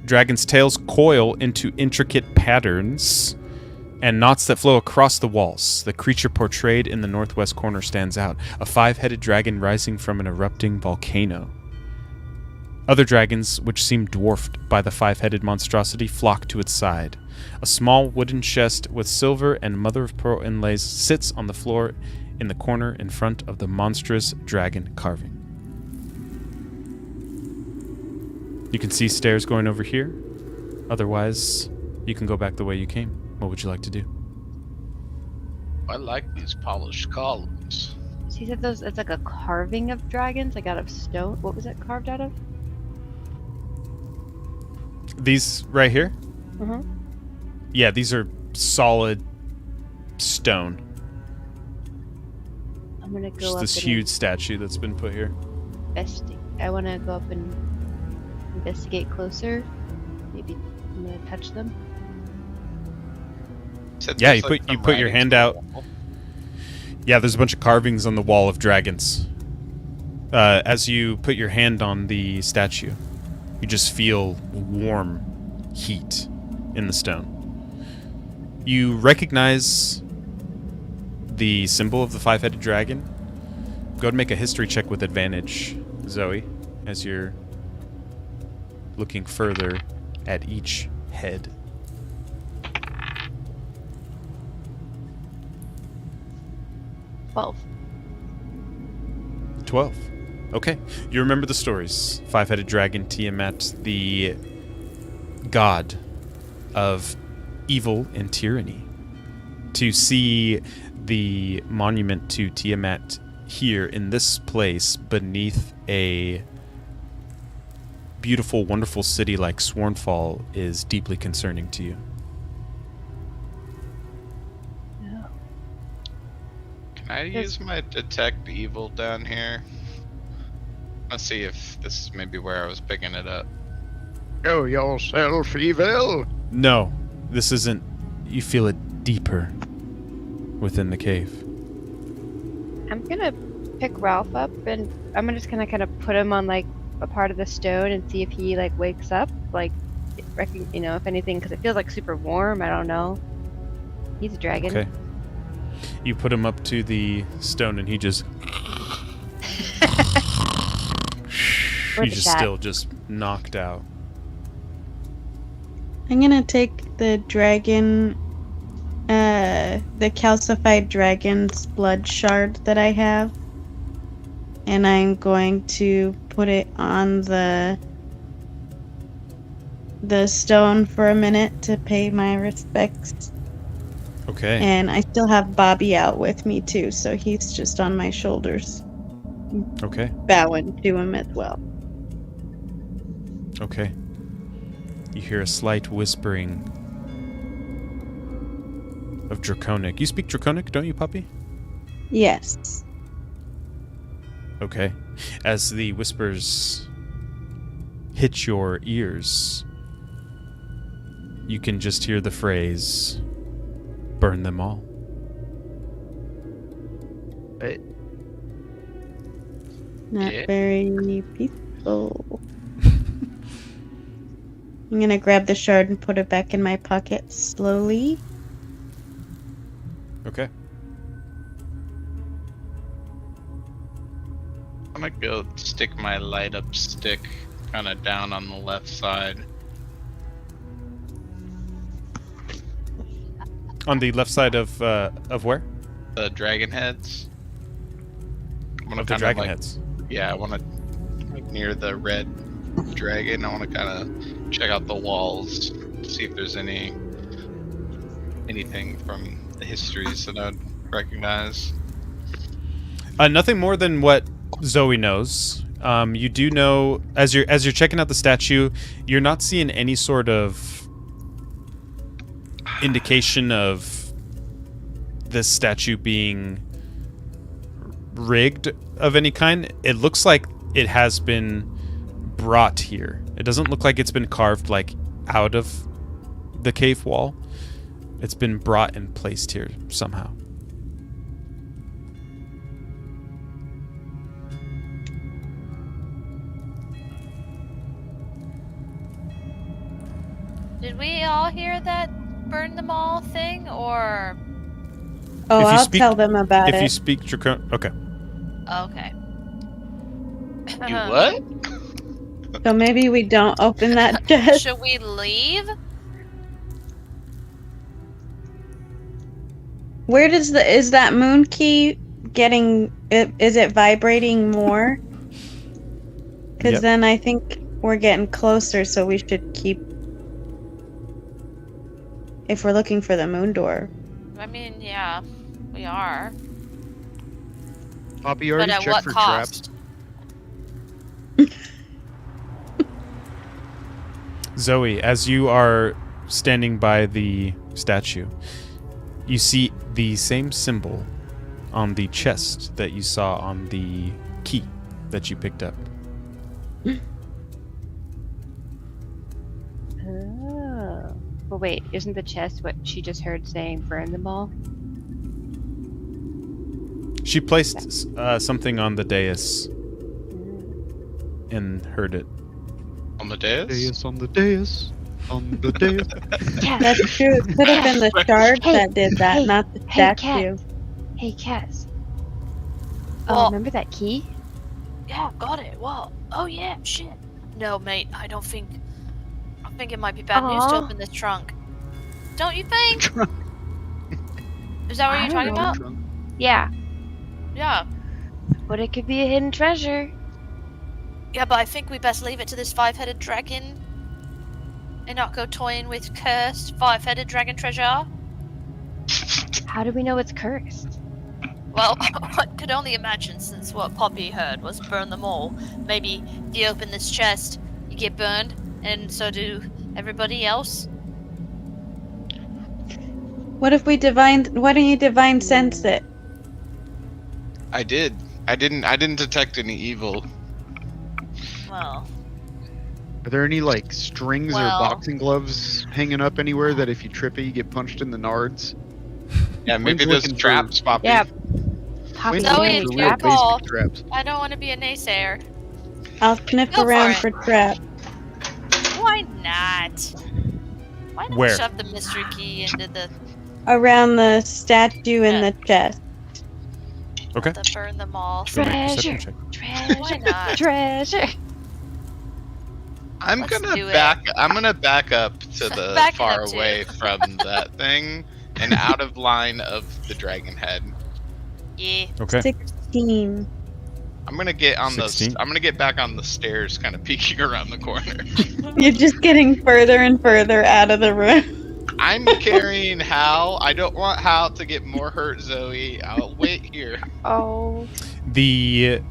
Dragons' tails coil into intricate patterns and knots that flow across the walls. The creature portrayed in the northwest corner stands out, a 5-headed dragon rising from an erupting volcano. Other dragons, which seem dwarfed by the 5-headed monstrosity, flock to its side. A small wooden chest with silver and mother-of-pearl inlays sits on the floor in the corner in front of the monstrous dragon carving. You can see stairs going over here. Otherwise, you can go back the way you came. What would you like to do? I like these polished columns. So you said those, it's like a carving of dragons, like out of stone. What was it carved out of? These right here? Uh-huh. Yeah, these are solid stone. I'm gonna go Just up this and huge statue that's been put here. I want to go up and investigate closer. Maybe I'm gonna touch them. Said Yeah, there's, you like, put- you some put your writings hand on out. the wall. Yeah, there's a bunch of carvings on the wall of dragons. As you put your hand on the statue, you just feel warm heat in the stone. You recognize the symbol of the 5-headed dragon. Go ahead and make a history check with advantage, Zoe, as you're looking further at each head. 12. 12. Okay. You remember the stories. Five-headed dragon, Tiamat, the god of evil and tyranny. To see the monument to Tiamat here in this place beneath a beautiful, wonderful city like Swornfall is deeply concerning to you. Can I use my detect evil down here? Let's see if this is maybe where I was picking it up. Show yourself evil. No, this isn't. You feel it deeper within the cave. I'm gonna pick Ralph up and I'm just gonna kind of put him on like a part of the stone and see if he like wakes up, like, you know, if anything, because it feels like super warm. I don't know. He's a dragon. Okay. You put him up to the stone and he just... Where's He's the just cat? still just knocked out. I'm gonna take the dragon, the calcified dragon's blood shard that I have, and I'm going to put it on the stone for a minute to pay my respects. Okay. And I still have Bobby out with me too, so he's just on my shoulders, Okay. bowing to him as well. Okay. You hear a slight whispering of Draconic. You speak Draconic, don't you, puppy? Yes. Okay. As the whispers hit your ears, you can just hear the phrase, "Burn them all." Not Yeah. very peaceful. I'm gonna grab the shard and put it back in my pocket slowly. Okay. I'm gonna go stick my light up stick kind of down on the left side. On the left side of where? The dragon heads. I'm gonna Of the kinda, dragon like- heads. Yeah, I want to like near the red dragon. I want to kind of check out the walls, see if there's anything from the histories that I'd recognize. Nothing more than what Zoe knows. You do know, as you're checking out the statue, you're not seeing any sort of indication of this statue being rigged of any kind. It looks like it has been brought here. It doesn't look like it's been carved like out of the cave wall. It's been brought and placed here somehow. Did we all hear that burn them all thing, or... Oh, If you I'll speak- tell them about If it. you speak Dracon... Okay. Okay. You what? So maybe we don't open that chest. Should we leave? Where is that moon key getting? Is it vibrating more? Because Yep. then I think we're getting closer, so we should keep. If we're looking for the moon door. I mean, yeah, we are. Poppy But already at checked what for cost? traps. Zoe, as you are standing by the statue, you see the same symbol on the chest that you saw on the key that you picked up. Oh. But wait, isn't the chest what she just heard saying burn them all? She placed something on the dais and heard it. On the dais? Dais on the dais. On the dais. Cass, That's true. It could have been the shard Hey, that did that, hey, not the hey, statue. hey, Cass. Well- Remember that key? Yeah, got it. Whoa. Oh, yeah, shit. No, mate, I don't think think it might be bad news to Aw. open this trunk. Don't you think? Trunk. Is that what I you're don't talking know. about? Yeah, Yeah. but it could be a hidden treasure. Yeah, but I think we best leave it to this 5-headed dragon and not go toying with cursed 5-headed dragon treasure. How do we know it's cursed? Well, I could only imagine since what Poppy heard was burn them all. Maybe if you open this chest, you get burned, and so do everybody else. What if we why don't you divine sense it? I did. I didn't detect any evil. Well, Are there any like strings Well- or boxing gloves hanging up anywhere that if you trip it, you get punched in the nards? Yeah, maybe Wayne's there's looking for- traps, Poppy. Yeah. Poppy, Wayne's Zoe, looking any it's for your real traps? call. basic traps. I don't want to be a naysayer. I'll sniff Go for around it. for traps. Why not? Why not Where? shove the mystery key into the Around the statue in Yeah. the chest. Okay. burn them all? Should we make a Treasure. perception check? Why Treasure. not? Treasure. I'm Let's gonna do it. back up to the Back it far up, too. away from that thing and out of line of the dragon head. Yeah. Okay. 16. I'm gonna get on 16? I'm gonna get back on the stairs, kind of peeking around the corner. You're just getting further and further out of the room. I'm carrying Hal. I don't want Hal to get more hurt, Zoe. I'll wait here. Oh. The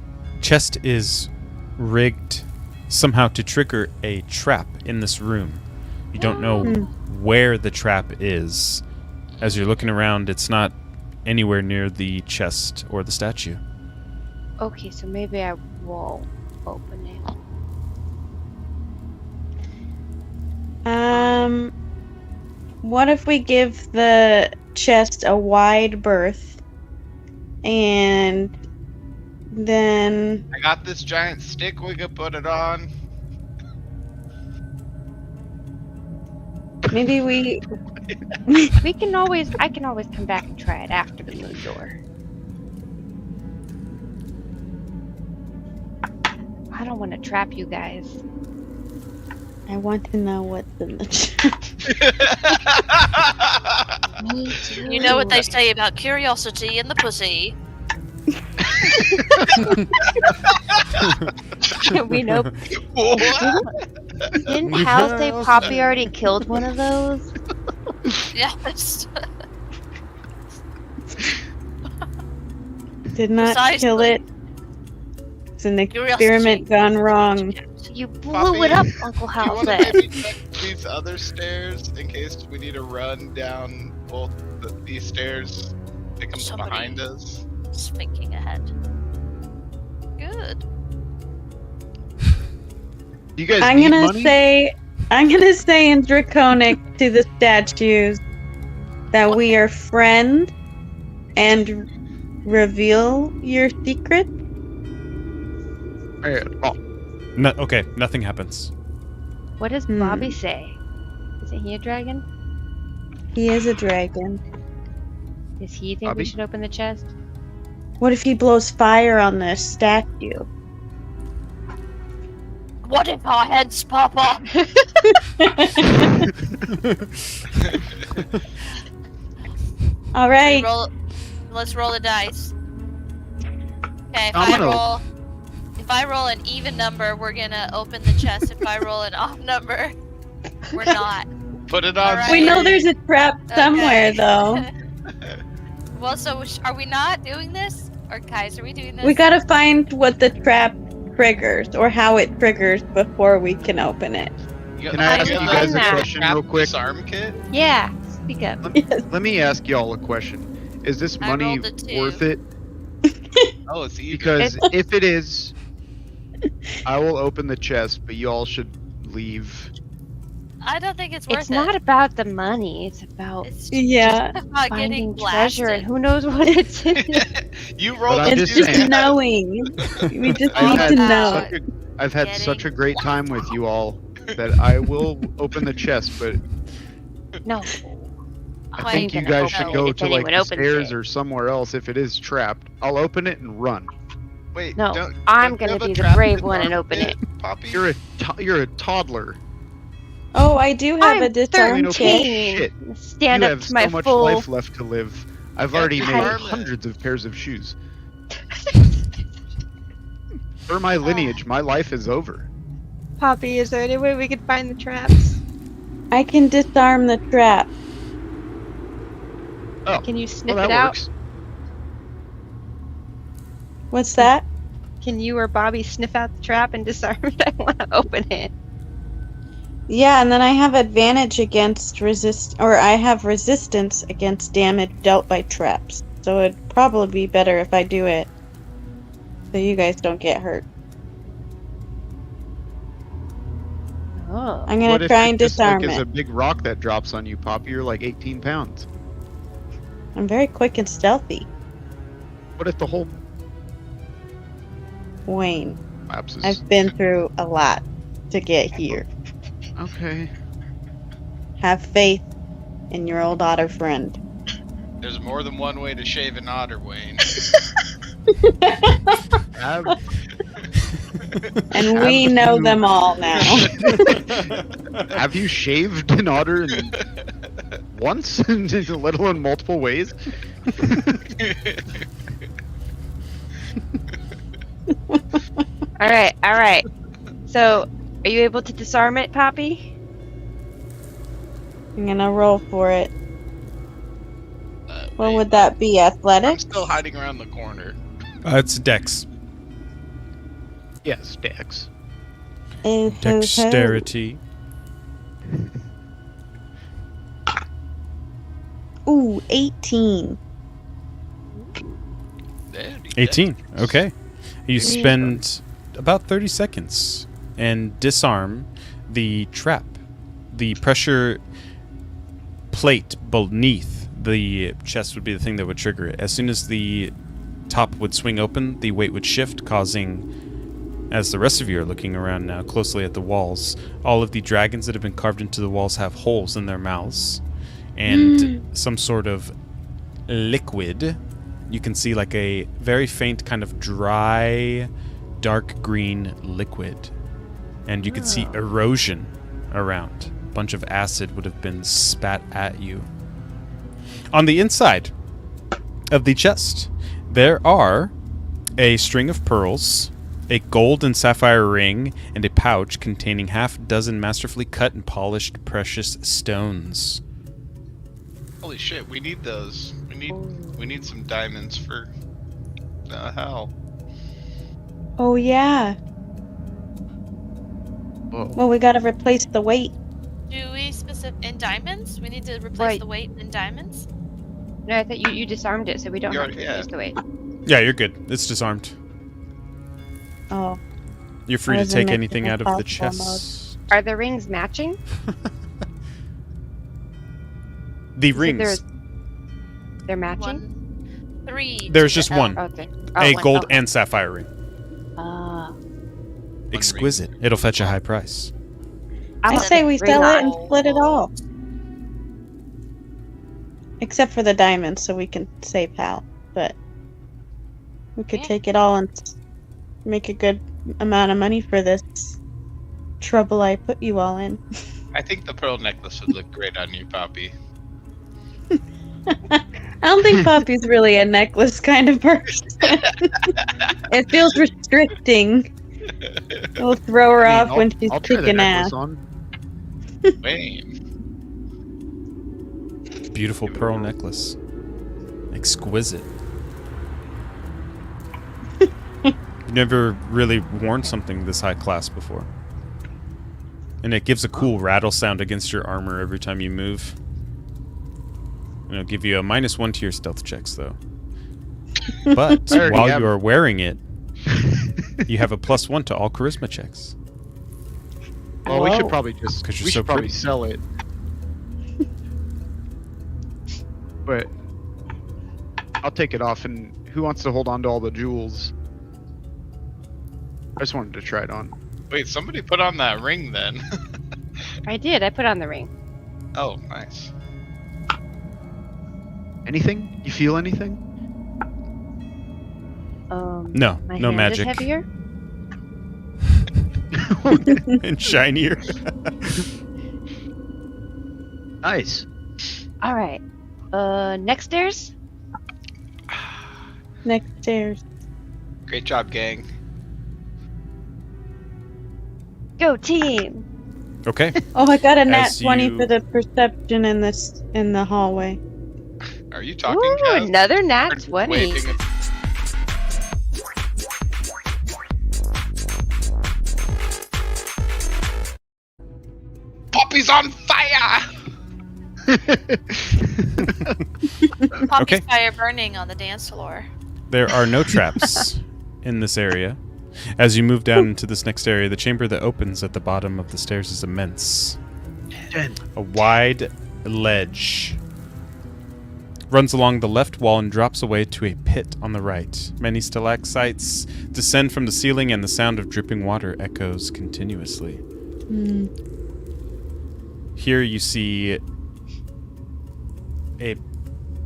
chest is rigged somehow to trigger a trap in this room. You don't know where the trap is. As you're looking around, it's not anywhere near the chest or the statue. Okay, so maybe I won't open it. What if we give the chest a wide berth and then I got this giant stick. We could put it on. maybe we We can always, I can always come back and try it after the moon door. I don't want to trap you guys. I want to know what's in the chest. Me too. You know what they say about curiosity and the pussy. We know. What? Didn't Hal say Poppy already killed one of those? Yes. Did not kill Precisely. it. It's an Curiosity. experiment gone wrong. You blew Poppy, it up, Uncle Do you Hal want to said. maybe check these other stairs in case we need to run down both these stairs? It comes Somebody- behind us. Thinking ahead. Good. Do you guys I'm need gonna money? say in Draconic to the statues that we are friends and reveal your secret. Oh, No, okay, nothing happens. What does Hmm. Bobby say? Isn't he a dragon? He is a dragon. Does he think Bobby? we should open the chest? What if he blows fire on the statue? What if our heads pop off? All right. Let's roll a dice. Okay, I'm if I roll an even number, we're gonna open the chest. If I roll an off number, we're not. Put it on. Alright. We know there's a trap somewhere, Okay. though. Well, so are we not doing this? Or guys, are we doing this? We gotta find what the trap triggers or how it triggers before we can open it. Can I ask you guys a question real quick? Disarm kit. Yeah, speak up. Let me ask y'all a question. Is this I money rolled a 2. worth it? Oh, it's even. Because if it is, I will open the chest, but y'all should leave. I don't think it's worth It's it. not about the money. It's about It's Yeah. just about finding getting treasure, and blasted. who knows what it's in. You rolled I'm a It's just just saying. knowing. We just I've need had to know. I've had Getting such a great time with you all that I will open the chest, but No. I think you gonna guys open should it go if to like anyone the opens stairs it. or somewhere else if it is trapped. I'll open it and run. Wait, No, don't I'm you gonna have a be the trap brave in one and the open kit, it. Poppy? You're a toddler. Oh, I do have I'm a disarm I mean, check. okay, 13. shit. Stand you up have to my so much full. life left to live. I've Yeah, already made disarm it. hundreds of pairs of shoes. For my lineage, my life is over. Poppy, is there any way we could find the traps? I can disarm the trap. Oh, Can you well, sniff that it out? works. What's that? Can you or Bobby sniff out the trap and disarm it? I want to open it. Yeah, and then I have advantage against I have resistance against damage dealt by traps. So it'd probably be better if I do it, so you guys don't get hurt. Oh. I'm What gonna if try it and just, disarm like, is it. a big rock that drops on you, Poppy? You're like 18 pounds. I'm very quick and stealthy, What if the whole Wayne. collapses? I've been through a lot to get here. Okay. Have faith in your old otter friend. There's more than one way to shave an otter, Wayne. Have, And we know you- them all now. have you shaved an otter once, let alone multiple ways? All right. So, are you able to disarm it, Poppy? I'm gonna roll for it. What Wait, would that be? I'm Athletics? still hiding around the corner. It's Dex. Yes, Dex. Dexterity. Ooh, 18. Daddy, 18. Dex. Okay. You spend about 30 seconds and disarm the trap. The pressure plate beneath the chest would be the thing that would trigger it. As soon as the top would swing open, the weight would shift, causing, as the rest of you are looking around now closely at the walls, all of the dragons that have been carved into the walls have holes in their mouths and some sort of liquid. You can see like a very faint kind of dry, dark green liquid. And you can see erosion around. A bunch of acid would have been spat at you. On the inside of the chest, there are a string of pearls, a gold and sapphire ring, and a pouch containing half dozen masterfully cut and polished precious stones. Holy shit, we need those. We need some diamonds for hell. Oh, yeah. Whoa. Well, we gotta replace the weight. Do we in diamonds? We need to replace Right. the weight in diamonds? No, I thought you disarmed it, so we don't You have to already- replace the weight. Yeah, you're good. It's disarmed. Oh. You're free I to was take in anything out of the impossible mode. chest. Are the rings matching? The You said rings. They're matching? 1, 3. There's to just the L. one. Oh, okay. A one. gold Okay. and sapphire ring. Ah. Exquisite. It'll fetch a high price. I I want say the we ring sell it on. and split it all. Except for the diamonds, so we can save Hal. But we could Yeah. take it all and make a good amount of money for this trouble I put you all in. I think the pearl necklace would look great on you, Poppy. I don't think Poppy's really a necklace kind of person. It feels restricting. It'll throw her I mean, off when she's I'll try the kicking necklace ass. on. Wayne. Beautiful pearl necklace. Exquisite. You've never really worn something this high class before. And it gives a cool rattle sound against your armor every time you move. And it'll give you a -1 to your stealth checks, though. But I already while have- you are wearing it, you have a +1 to all charisma checks. Well, we should Whoa. probably just 'Cause you're we so should probably pretty. sell it. But I'll take it off. And who wants to hold on to all the jewels? I just wanted to try it on. Wait, somebody put on that ring then. I did. I put on the ring. Oh, nice. Anything? You feel anything? No, My no hand magic. is heavier. And shinier. Nice. All right. Next stairs. Next stairs. Great job, gang. Go team. Okay. Oh, I got a nat As 20 you- for the perception in the hallway. Are you talking, Ooh, Jazz? another Or nat just 20. waving at- Poppy's on fire! Poppy Okay. fire burning on the dance floor. There are no traps in this area. As you move down into this next area, the chamber that opens at the bottom of the stairs is immense. 10. A wide ledge runs along the left wall and drops away to a pit on the right. Many stalactites descend from the ceiling, and the sound of dripping water echoes continuously. Hmm. Here you see a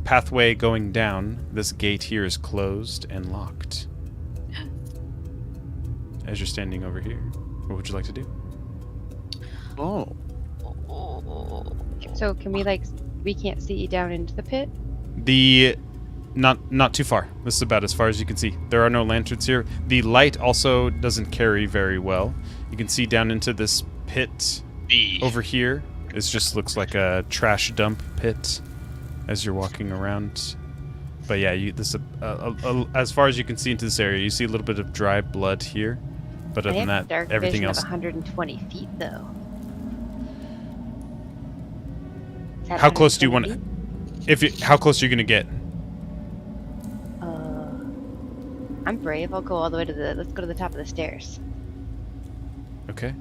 pathway going down. This gate here is closed and locked. As you're standing over here, what would you like to do? Oh. So can we we can't see down into the pit? Not too far. This is about as far as you can see. There are no lanterns here. The light also doesn't carry very well. You can see down into this pit B. over here. It just looks like a trash dump pit as you're walking around. But yeah, as far as you can see into this area, you see a little bit of dry blood here. But I other than have that, dark everything vision else. of 120 feet, though. Is that How close do you 120 want? How close are you gonna get? feet? I'm brave. I'll go all the way to let's go to the top of the stairs. Okay.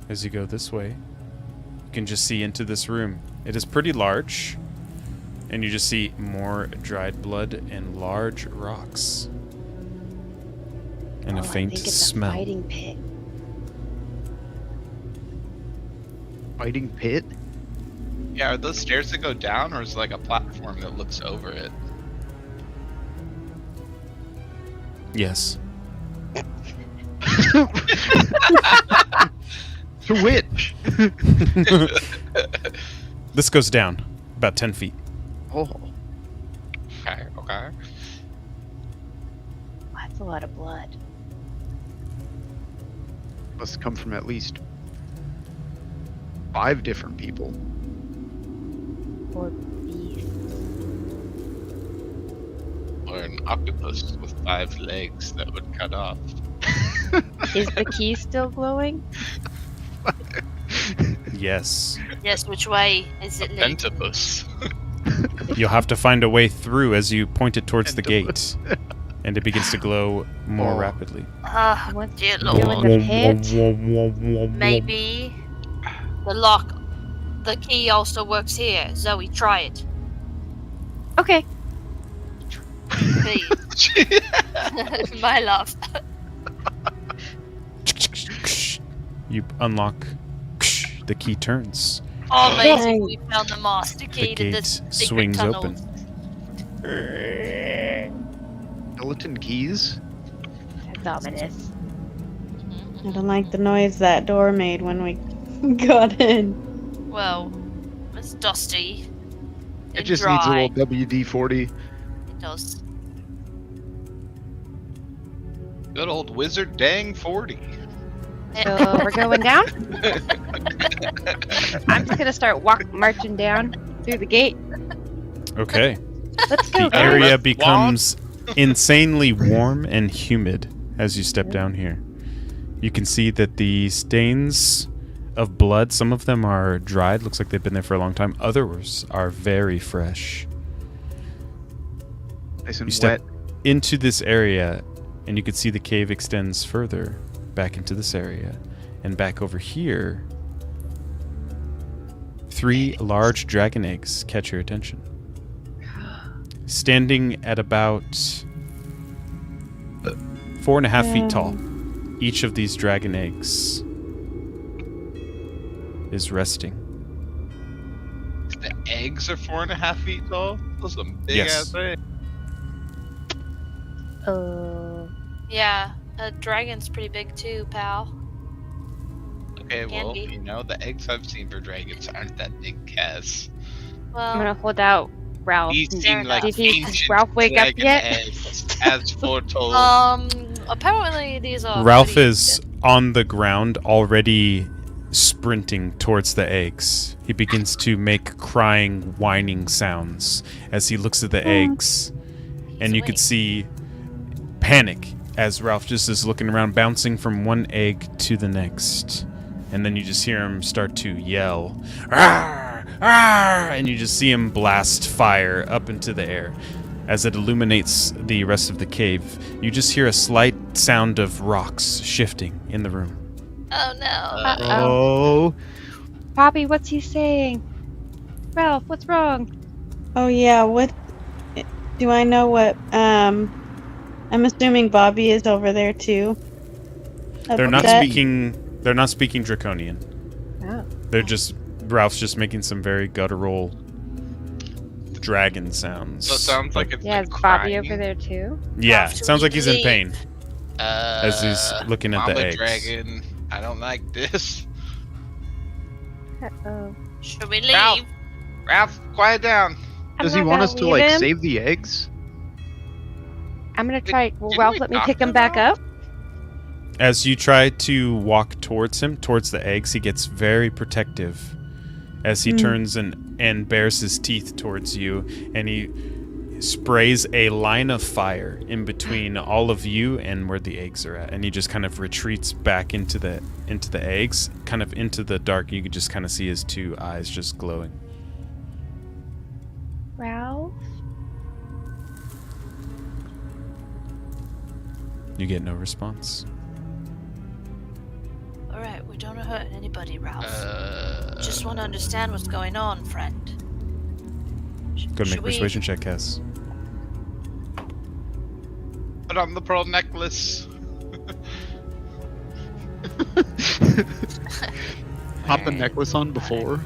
As you go this way, you can just see into this room. It is pretty large, and you just see more dried blood and large rocks. And a I faint think it's smell. a fighting pit. Fighting pit? Yeah, are those stairs that go down, or is it like a platform that looks over it? Yes. To which? This goes down about 10 feet. Oh. Okay, okay. That's a lot of blood. Must come from at least 5 different people. Or beast. Or an octopus with 5 legs that would cut off. Is the key still glowing? Yes. Yes, which way is it leading? Pentapus. You'll have to find a way through as you point it towards the Pentapus. gate. And it begins to glow more Oh. rapidly. Ah, What's dear still Lord. in the pit? Maybe the lock, the key also works here. Zoe, try it. Okay. Please. My love. You unlock. The key turns. Oh, amazing. Nice. We found the master The key to gate this secret swings tunnel. open. Skeleton keys? That's ominous. I don't like the noise that door made when we got in. Well, it's dusty. It and just dry. needs a little WD-40. It does. Good old wizard dang 40. So we're going down. I'm just gonna start marching down through the gate. Okay. Let's go. The guys. area let's becomes insanely warm and humid as you step down here. You can see that the stains of blood, some of them are dried, looks like they've been there for a long time. Others are very fresh. Nice and You step wet. into this area, and you can see the cave extends further back into this area. And back over here, 3 large dragon eggs catch your attention. Standing at about 4.5 feet tall, each of these dragon eggs is resting. The eggs are 4.5 feet tall? Those are some big Yes. ass eggs. Yeah, a dragon's pretty big too, pal. Look Okay, Can well, be. you know, the eggs I've seen for dragons aren't that big, Kaz. I'm Well, gonna hold out Ralph. These seem like Did he- ancient Ralph wake up dragon yet? eggs, as foretold. apparently these are. Ralph pretty is on the ground already sprinting towards the eggs. He begins to make crying, whining sounds as he looks at the eggs. And you awake. could see panic as Ralph just is looking around, bouncing from one egg to the next. And then you just hear him start to yell, "Arr! Arr!" And you just see him blast fire up into the air. As it illuminates the rest of the cave, you just hear a slight sound of rocks shifting in the room. Oh no. Uh-oh. Oh, Poppy, what's he saying? Ralph, what's wrong? Oh yeah, what do I know what I'm assuming Bobby is over there too. They're not Upset. speaking Draconian. Oh. They're just Ralph's just making some very guttural dragon sounds. So it sounds like it's Yeah, like is Bobby crying. over there too? Yeah, Ralph, sounds like he's in leave. pain as he's looking at the Mama eggs. dragon, I don't like this. Uh-oh. Should we leave? Ralph. Ralph, quiet down. I'm does he not want gonna us to leave like him. save the eggs? I'm gonna try. Will Didn't Ralph we let me talk pick him to back Ralph? up? As you try to walk towards him, towards the eggs, he gets very protective as he turns and bares his teeth towards you, and he sprays a line of fire in between all of you and where the eggs are at, and he just kind of retreats back into the eggs, kind of into the dark. You could just kind of see his two eyes just glowing. Ralph? You get no response. Alright, we don't hurt anybody, Ralph. Uh, Just want to understand what's going on, friend. Go to make Should a we- persuasion check, Cass. Put on the pearl necklace. Pop the Alright. necklace on before.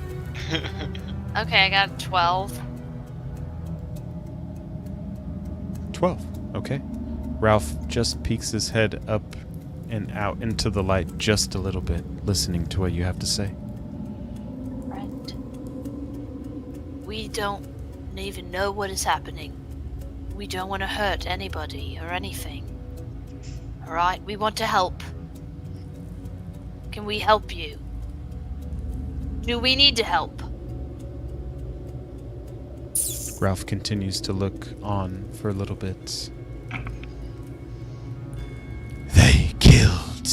Okay, I got 12. 12. Okay. Ralph just peeks his head up and out into the light just a little bit, listening to what you have to say. Friend. We don't even know what is happening. We don't want to hurt anybody or anything. Alright, we want to help. Can we help you? Do we need to help? Ralph continues to look on for a little bit. They killed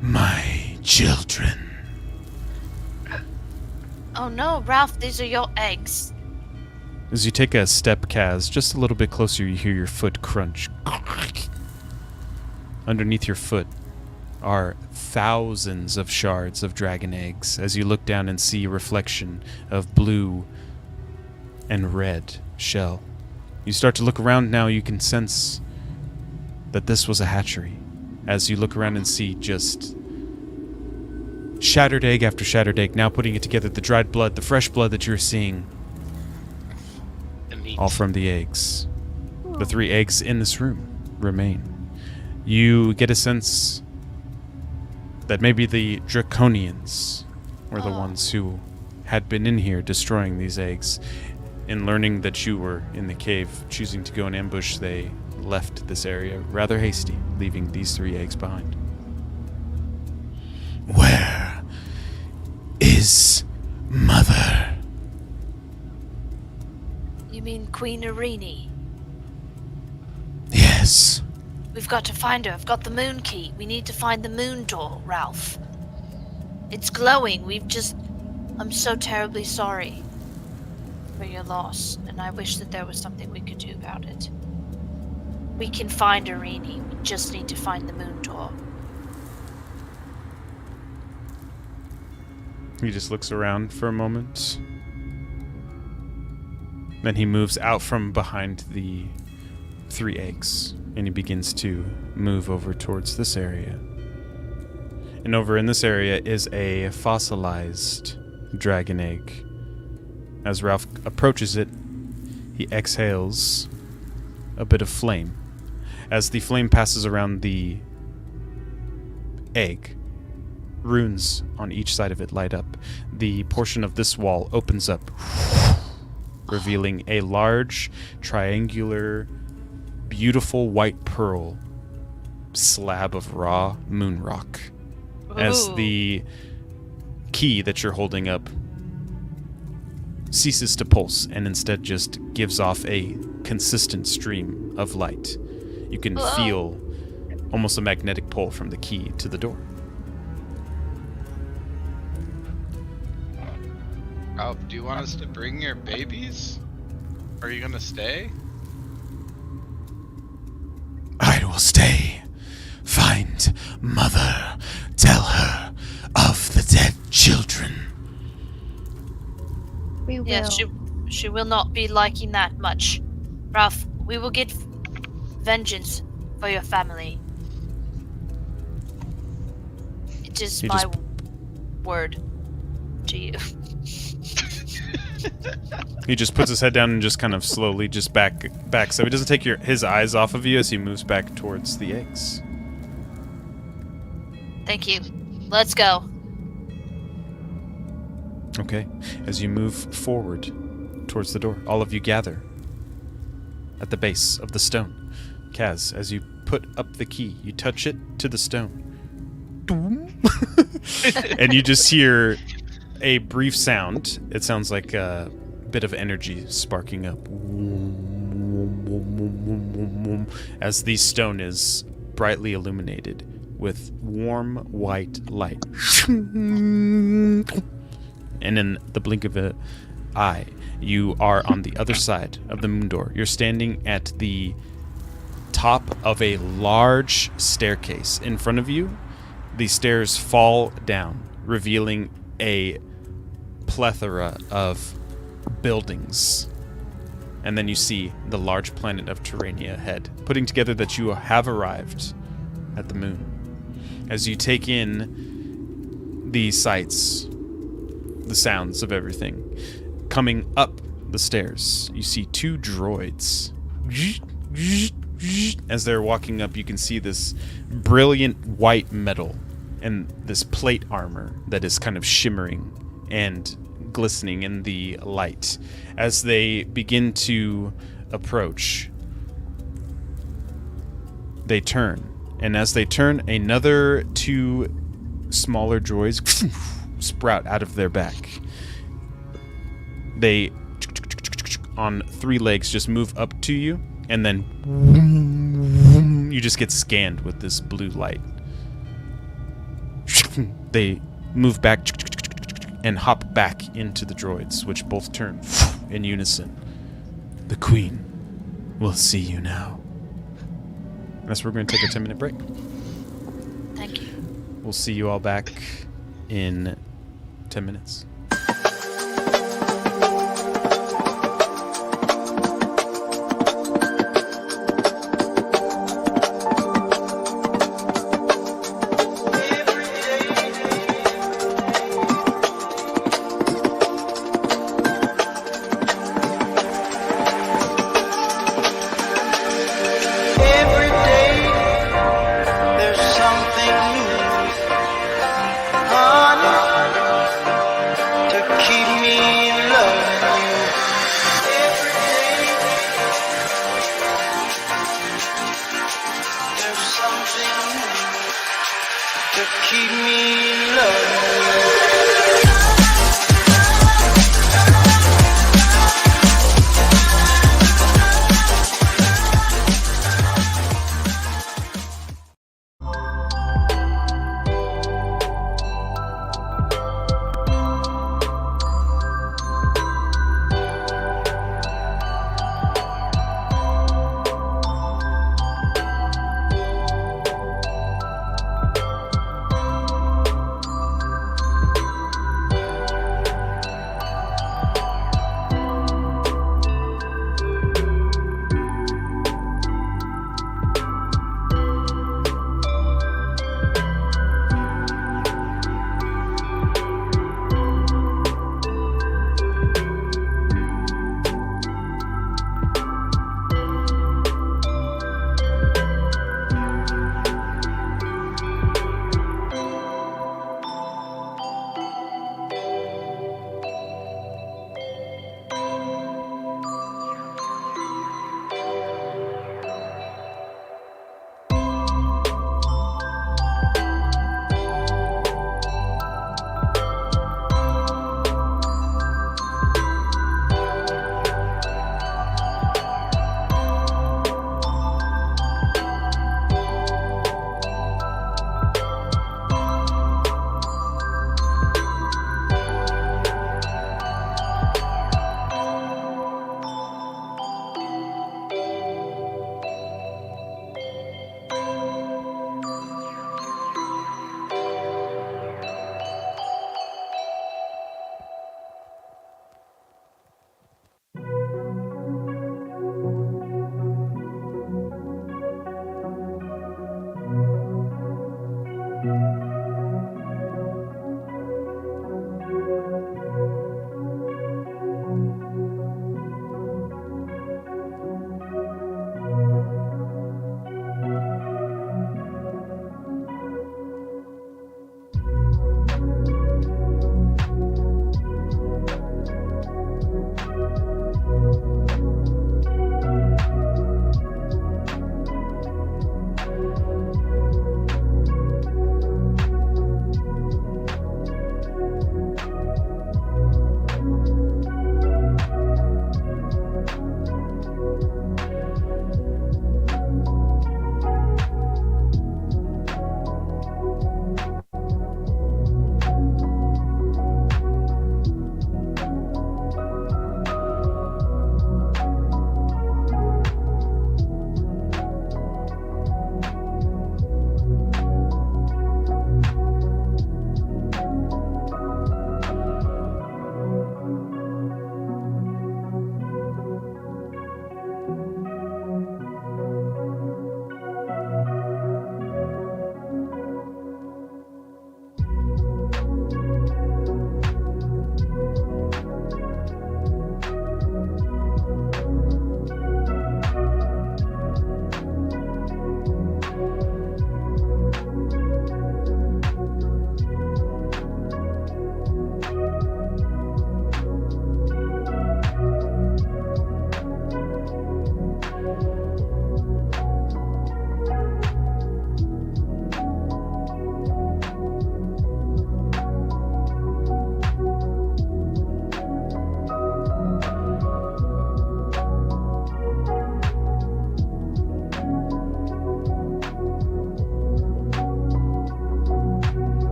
my children. Oh no, Ralph, these are your eggs. As you take a step, Kaz, just a little bit closer, you hear your foot crunch. Underneath your foot are thousands of shards of dragon eggs as you look down and see a reflection of blue and red shell. You start to look around now, you can sense that this was a hatchery. As you look around and see just shattered egg after shattered egg, now putting it together, the dried blood, the fresh blood that you're seeing, The meat. all from the eggs. The 3 eggs in this room remain. You get a sense that maybe the Draconians were the ones who had been in here destroying these eggs. In learning that you were in the cave, choosing to go in ambush, they left this area rather hasty, leaving these 3 eggs behind. Where is Mother? You mean Queen Irini? Yes. We've got to find her. I've got the moon key. We need to find the moon door, Ralph. It's glowing. I'm so terribly sorry for your loss, and I wish that there was something we could do about it. We can find Irini. We just need to find the moon door. He just looks around for a moment. Then he moves out from behind the 3 eggs, and he begins to move over towards this area. And over in this area is a fossilized dragon egg. As Ralph approaches it, he exhales a bit of flame. As the flame passes around the egg, runes on each side of it light up. The portion of this wall opens up, revealing a large, triangular, beautiful white pearl slab of raw moon rock. As Ooh. the key that you're holding up ceases to pulse and instead just gives off a consistent stream of light. You can Whoa. feel almost a magnetic pull from the key to the door. Oh, do you want us to bring your babies? Are you gonna stay? I will stay. Find Mother. Tell her of the dead children. We will. Yes, she will not be liking that much. Ralph, we will get vengeance for your family. It is He my just- word to you. He just puts his head down and just kind of slowly just back so he doesn't take his eyes off of you as he moves back towards the eggs. Thank you. Let's go. Okay. As you move forward towards the door, all of you gather at the base of the stone. Kaz, as you put up the key, you touch it to the stone. And you just hear a brief sound. It sounds like a bit of energy sparking up as the stone is brightly illuminated with warm white light. And in the blink of an eye, you are on the other side of the moon door. You're standing at the top of a large staircase. In front of you, the stairs fall down, revealing a plethora of buildings. And then you see the large planet of Terrania ahead, putting together that you have arrived at the moon. As you take in the sights, the sounds of everything, coming up the stairs, you see two droids. As they're walking up, you can see this brilliant white metal and this plate armor that is kind of shimmering and glistening in the light. As they begin to approach, they turn. And as they turn, another two smaller droids sprout out of their back. They, on three legs, just move up to you, and then you just get scanned with this blue light. They move back and hop back into the droids, which both turn in unison. The Queen will see you now. That's where we're going to take a 10-minute break. Thank you. We'll see you all back in 10 minutes. Every day there's something new, honey.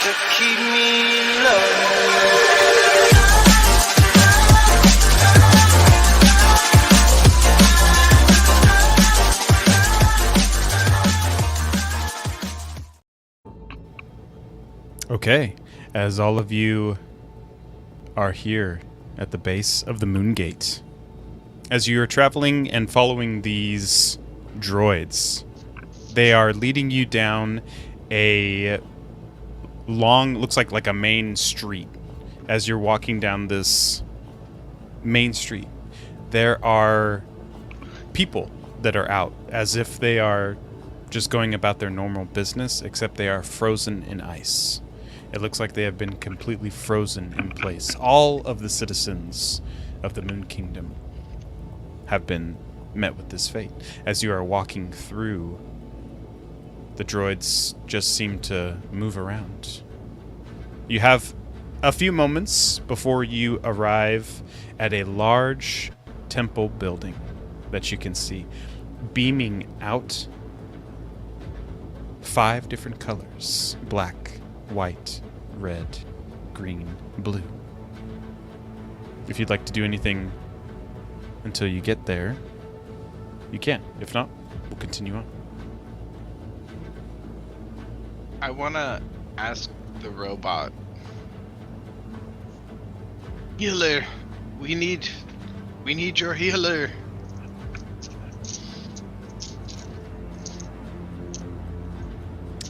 to keep me loving you. Okay, as all of you are here at the base of the Moongate, as you are traveling and following these droids, they are leading you down a long, looks like a main street. As you're walking down this main street, there are people that are out as if they are just going about their normal business, except they are frozen in ice. It looks like they have been completely frozen in place. All of the citizens of the Moon Kingdom have been met with this fate. As you are walking through, the droids just seem to move around. You have a few moments before you arrive at a large temple building that you can see beaming out 5 different colors: black, white, red, green, blue. If you'd like to do anything until you get there, you can. If not, we'll continue on. I want to ask the robot. Healer, we need your healer.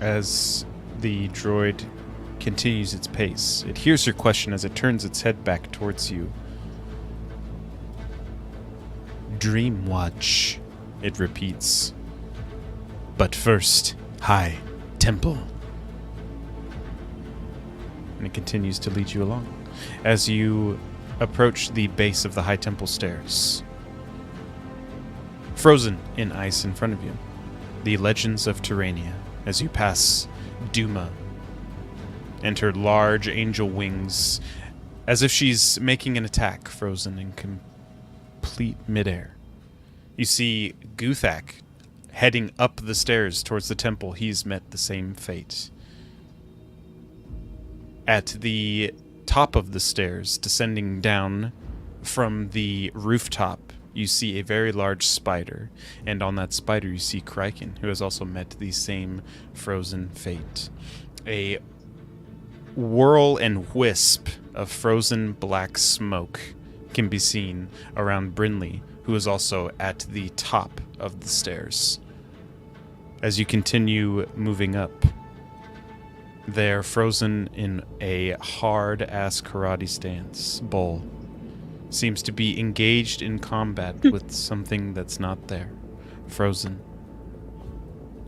As the droid continues its pace, it hears your question as it turns its head back towards you. Dreamwatch, it repeats. But first, High Temple. And it continues to lead you along. As you approach the base of the High Temple stairs, frozen in ice in front of you, the Legends of Terrania. As you pass Duma, enter large angel wings, as if she's making an attack, frozen in complete midair. You see Guthak heading up the stairs towards the temple. He's met the same fate. At the top of the stairs, descending down from the rooftop, you see a very large spider, and on that spider you see Kryken, who has also met the same frozen fate. A whirl and wisp of frozen black smoke can be seen around Brinley, who is also at the top of the stairs. As you continue moving up, they're frozen in a hard-ass karate stance. Bull seems to be engaged in combat with something that's not there. Frozen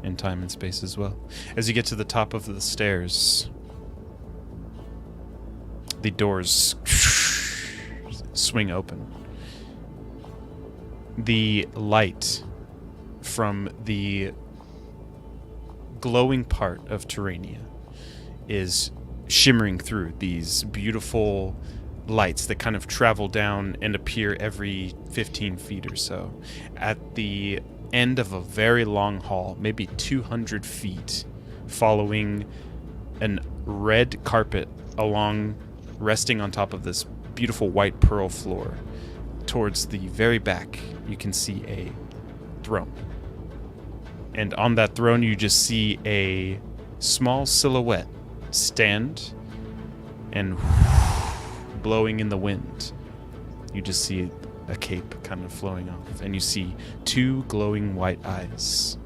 in time and space as well. As you get to the top of the stairs, the doors swing open. The light from the glowing part of Terrania is shimmering through these beautiful lights that kind of travel down and appear every 15 feet or so. At the end of a very long hall, maybe 200 feet, following an red carpet resting on top of this beautiful white pearl floor. Towards the very back, you can see a throne. And on that throne, you just see a small silhouette stand and blowing in the wind. You just see a cape kind of flowing off, and you see 2 glowing white eyes.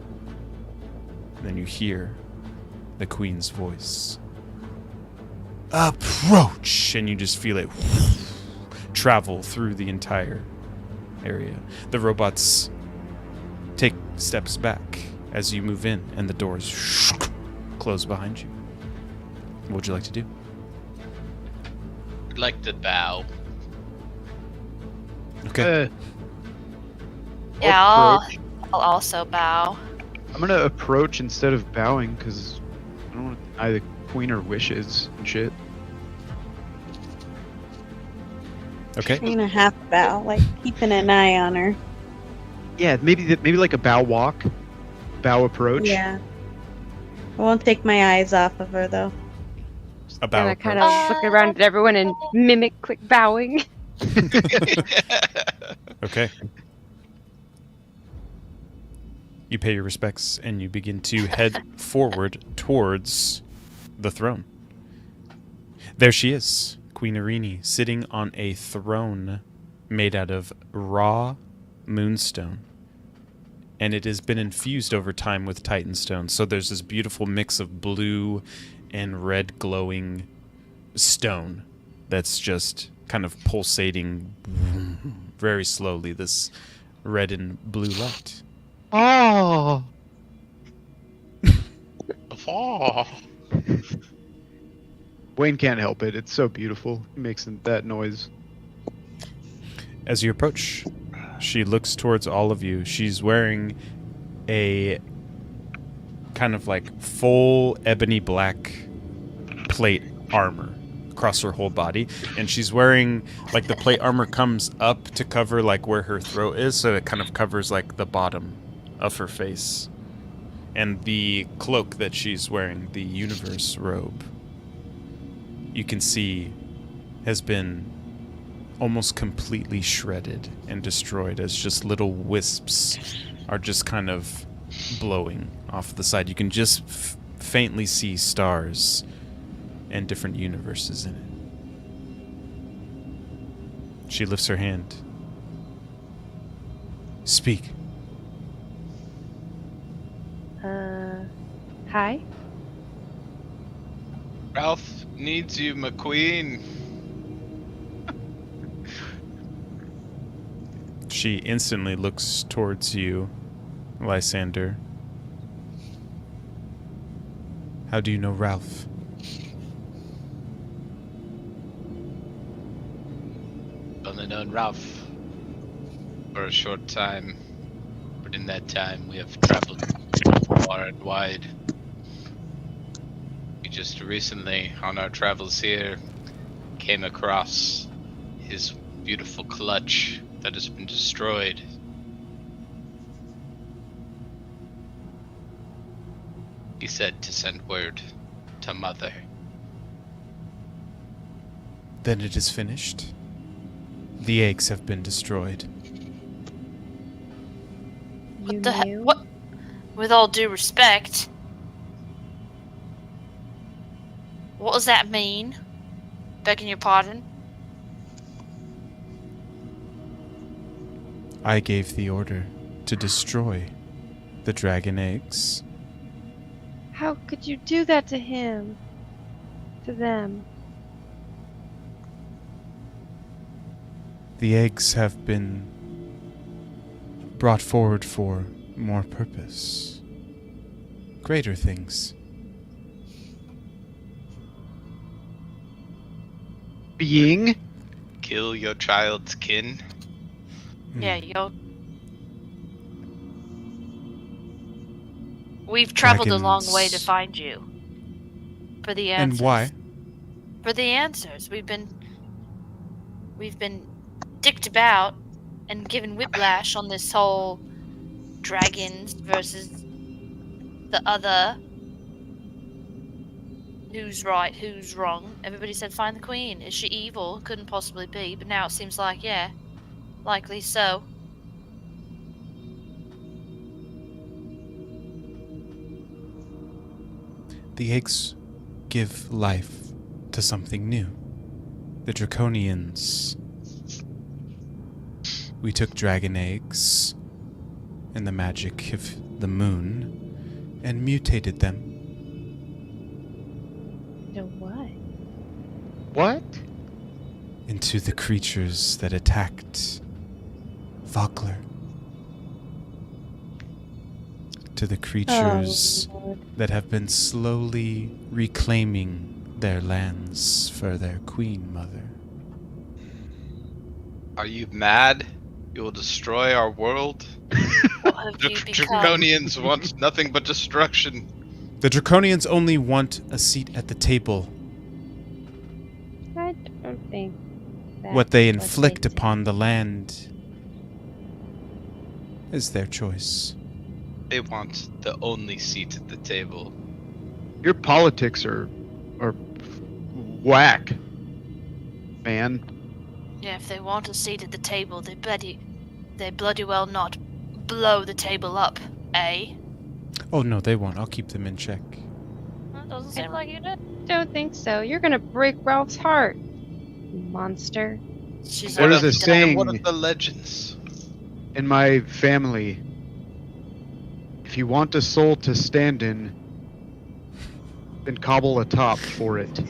Then you hear the queen's voice. Approach! And you just feel it travel through the entire area. The robots take steps back as you move in, and the doors close behind you. What would you like to do? I'd like to bow. Okay. Yeah, approach. I'll also bow. I'm gonna approach instead of bowing because I don't want to deny the queen her wishes and shit. Okay. I'm gonna half bow, like keeping an eye on her. Yeah, maybe like a bow walk, bow approach. Yeah. I won't take my eyes off of her though. About And I kind of look around at everyone and mimic quick bowing. Okay. You pay your respects and you begin to head forward towards the throne. There she is, Queen Irini, sitting on a throne made out of raw moonstone. And it has been infused over time with Titanstone. So there's this beautiful mix of blue and red glowing stone that's just kind of pulsating very slowly, this red and blue light. Oh. Oh. Wayne can't help it. It's so beautiful. It makes that noise. As you approach, she looks towards all of you. She's wearing a kind of like full ebony black plate armor across her whole body, and she's wearing like the plate armor comes up to cover like where her throat is, so it kind of covers like the bottom of her face. And the cloak that she's wearing, the universe robe, you can see has been almost completely shredded and destroyed, as just little wisps are just kind of blowing off the side. You can just faintly see stars and different universes in it. She lifts her hand. Speak. Hi? Ralph needs you, McQueen. She instantly looks towards you, Lysander. How do you know Ralph? Only known Ralph for a short time, but in that time we have traveled far and wide. We just recently, on our travels here, came across his beautiful clutch that has been destroyed. He said to send word to Mother. Then it is finished. The eggs have been destroyed. What the heck? What? With all due respect, what does that mean? Begging your pardon? I gave the order to destroy the dragon eggs. How could you do that to him? To them? The eggs have been brought forward for more purpose. Greater things. Being? Kill your child's kin. Yeah, yo. We've traveled a long way to Dragons. find you. For the And answers. why? For the answers. We've been dicked about and given whiplash on this whole dragons versus the other. Who's right, who's wrong? Everybody said find the queen. Is she evil? Couldn't possibly be, but now it seems like, yeah. Likely so. The eggs give life to something new. The Draconians. We took dragon eggs and the magic of the moon and mutated them. No what? What? Into the creatures that attacked Vogler. To the creatures that have been slowly reclaiming their lands for their queen mother. Are you mad? You will destroy our world? What have The you become? Draconians want nothing but destruction. The Draconians only want a seat at the table. I don't think that's What they what inflict they upon the land is their choice. They want the only seat at the table. Your politics are whack, man. Yeah, if they want a seat at the table, they bloody well not blow the table up, eh? Oh no, they won't. I'll keep them in check. That doesn't seem like you did. Don't think so. You're gonna break Ralph's heart, monster. She's What is already this done. saying? What are the legends? In my family, if you want a soul to stand in, then cobble a top for it.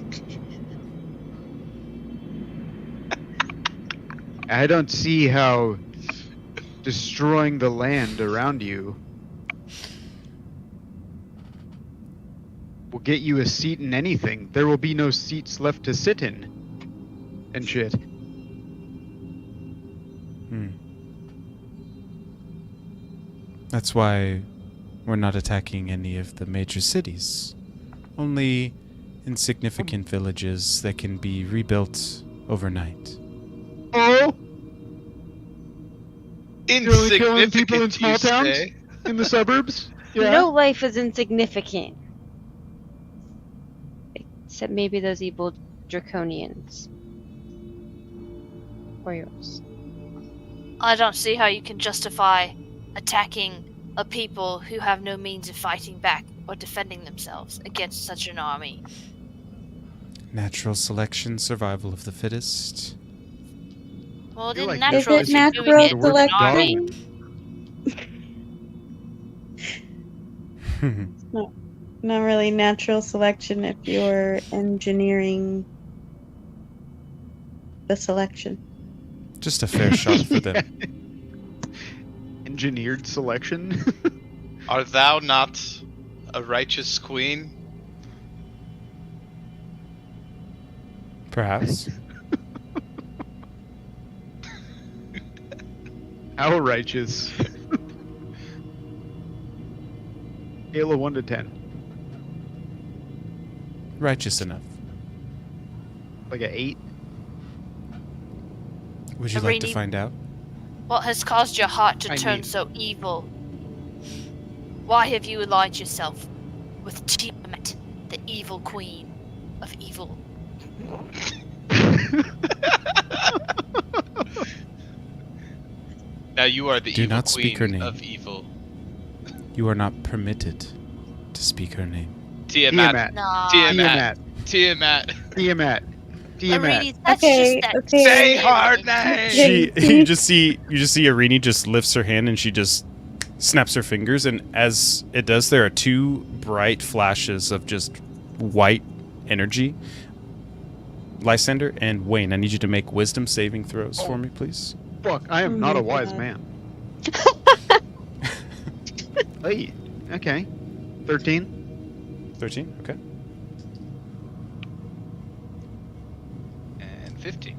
I don't see how destroying the land around you will get you a seat in anything. There will be no seats left to sit in. And shit. That's why we're not attacking any of the major cities. Only insignificant villages that can be rebuilt overnight. Oh! You're only killing people in Insignificant, small you towns? say? In the suburbs? Yeah. No life is insignificant. Except maybe those evil draconians. Or yours. I don't see how you can justify attacking a people who have no means of fighting back or defending themselves against such an army. Natural selection, survival of the fittest. Well, it You're isn't like- natural Is if it you're doing natural it with an army. selection? Not really natural selection if you're engineering the selection. Just a fair shot for them. Engineered selection? Art thou not a righteous queen? Perhaps. How righteous. Scale of 1 to 10. Righteous enough. Like an 8? Would you like to Irini- find out? What has caused your heart to I turn mean- so evil? Why have you allied yourself with Tiamat, the evil queen of evil? Now you are the Do evil not speak her queen name. of evil. You are not permitted to speak her name. Tiamat. Nah. Tiamat. Tiamat. Tiamat. Tiamat. Tiamat. Irini, that's Okay, just that. okay. Say hard name. She, you just see Irini just lifts her hand and she just snaps her fingers, and as it does, there are two bright flashes of just white energy. Lysander and Wayne, I need you to make wisdom saving throws for me, please. Fuck, I am Oh not my a wise God. man. Hey, okay. 13? 13, okay. And 15.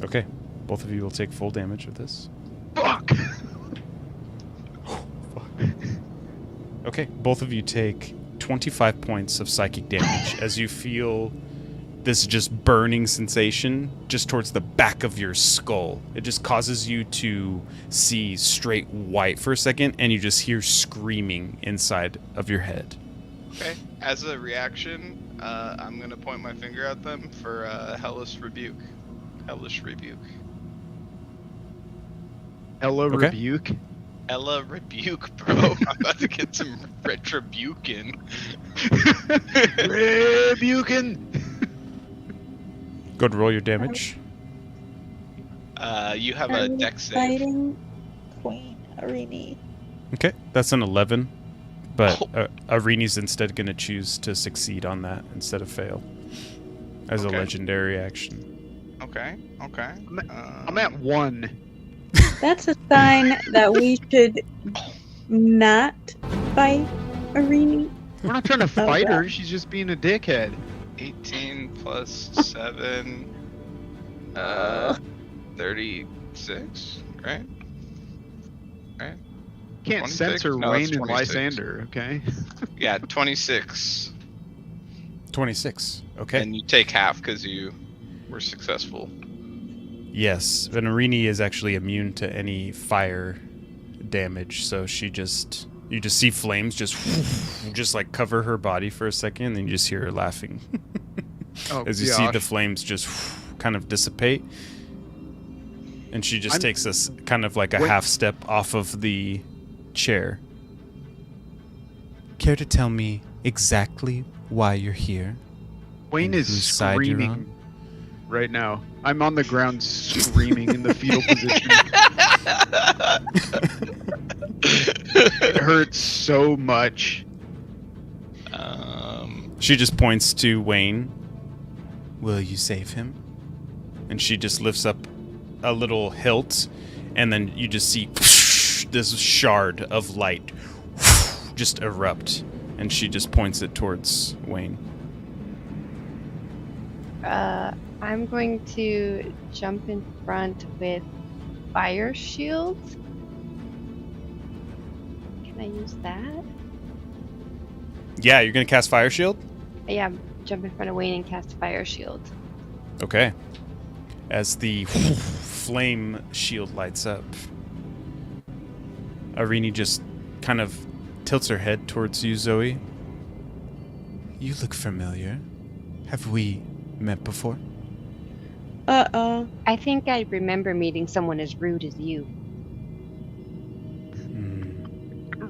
Okay, both of you will take full damage of this. Fuck! Okay, both of you take 25 points of psychic damage as you feel this just burning sensation just towards the back of your skull. It just causes you to see straight white for a second, and you just hear screaming inside of your head. Okay. As a reaction, I'm gonna point my finger at them for Hellish Rebuke. Hellish Rebuke. Hello, Okay. rebuke. Ella Rebuke, bro. I'm about to get some retribuking. Rebuking! Go to roll your damage. You have a I'm dex save. Fighting Queen Irini. Okay, that's an 11. But Irini's instead going to choose to succeed on that instead of fail as Okay. a legendary action. Okay. Okay. I'm at 1. That's a sign that we should not fight Irini. We're not trying to fight God. her, she's just being a dickhead. 18 plus 7. 36, right? Right? Can't 26? censor No, it's Wayne and 26. Lysander, okay? Yeah, 26. 26. Okay. And you take half because you were successful. Yes, Venerini is actually immune to any fire damage, so you just see flames just like cover her body for a second, and then you just hear her laughing. Oh, as you see gosh. the flames just kind of dissipate. And she just takes us kind of like a Wait. half step off of the chair. Care to tell me exactly why you're here? Wayne And is whose side you're screaming on? right now. I'm on the ground screaming in the fetal position. It hurts so much. She just points to Wayne. Will you save him? And she just lifts up a little hilt, and then you just see this shard of light just erupt, and she just points it towards Wayne. I'm going to jump in front with fire shield. Can I use that? Yeah, you're gonna cast Fire Shield? Yeah, jump in front of Wayne and cast fire shield. Okay. As the flame shield lights up, Arini just kind of tilts her head towards you, Zoe. You look familiar. Have we met before? Uh-oh. I think I remember meeting someone as rude as you.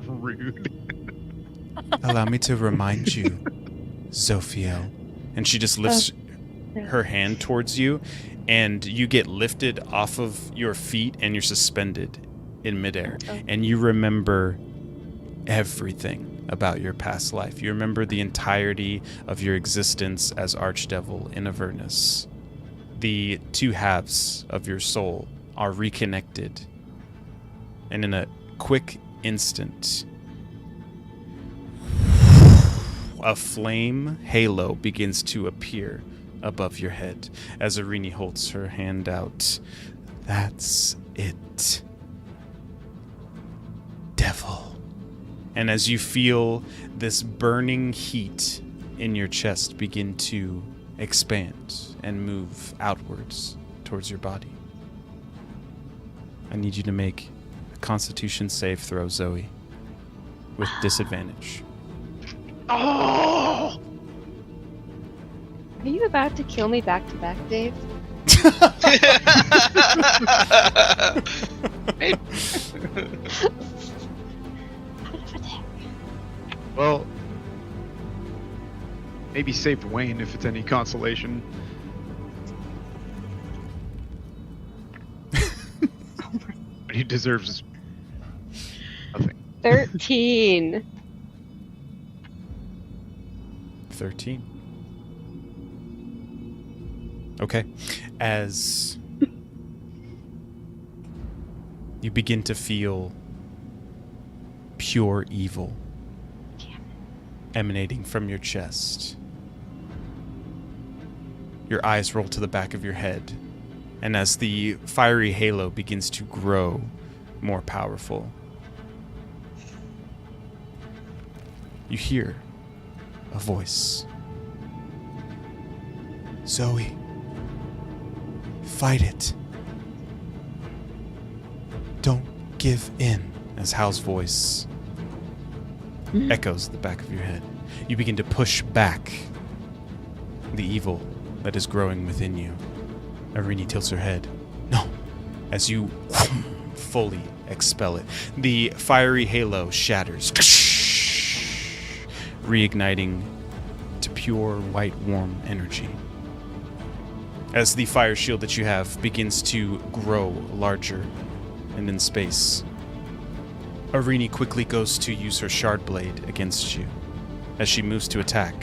Rude. Allow me to remind you, Zophiel. And she just lifts her hand towards you, and you get lifted off of your feet, and you're suspended in midair. And you remember everything about your past life. You remember the entirety of your existence as Archdevil in Avernus. The two halves of your soul are reconnected. And in a quick instant, a flame halo begins to appear above your head as Arini holds her hand out. That's it. Devil. And as you feel this burning heat in your chest begin to expand and move outwards towards your body, I need you to make a Constitution save throw, Zoe, with disadvantage. Oh! Are you about to kill me back to back, Dave? Well, maybe saved Wayne if it's any consolation. But he deserves nothing. 13. 13. Okay. As you begin to feel pure evil emanating from your chest, your eyes roll to the back of your head, and as the fiery halo begins to grow more powerful, you hear a voice. Zoe, fight it. Don't give in, as Hal's voice echoes the back of your head. You begin to push back the evil that is growing within you. Arini tilts her head. No. As you fully expel it, the fiery halo shatters, reigniting to pure white warm energy. As the fire shield that you have begins to grow larger and in space, Arini quickly goes to use her shard blade against you. As she moves to attack,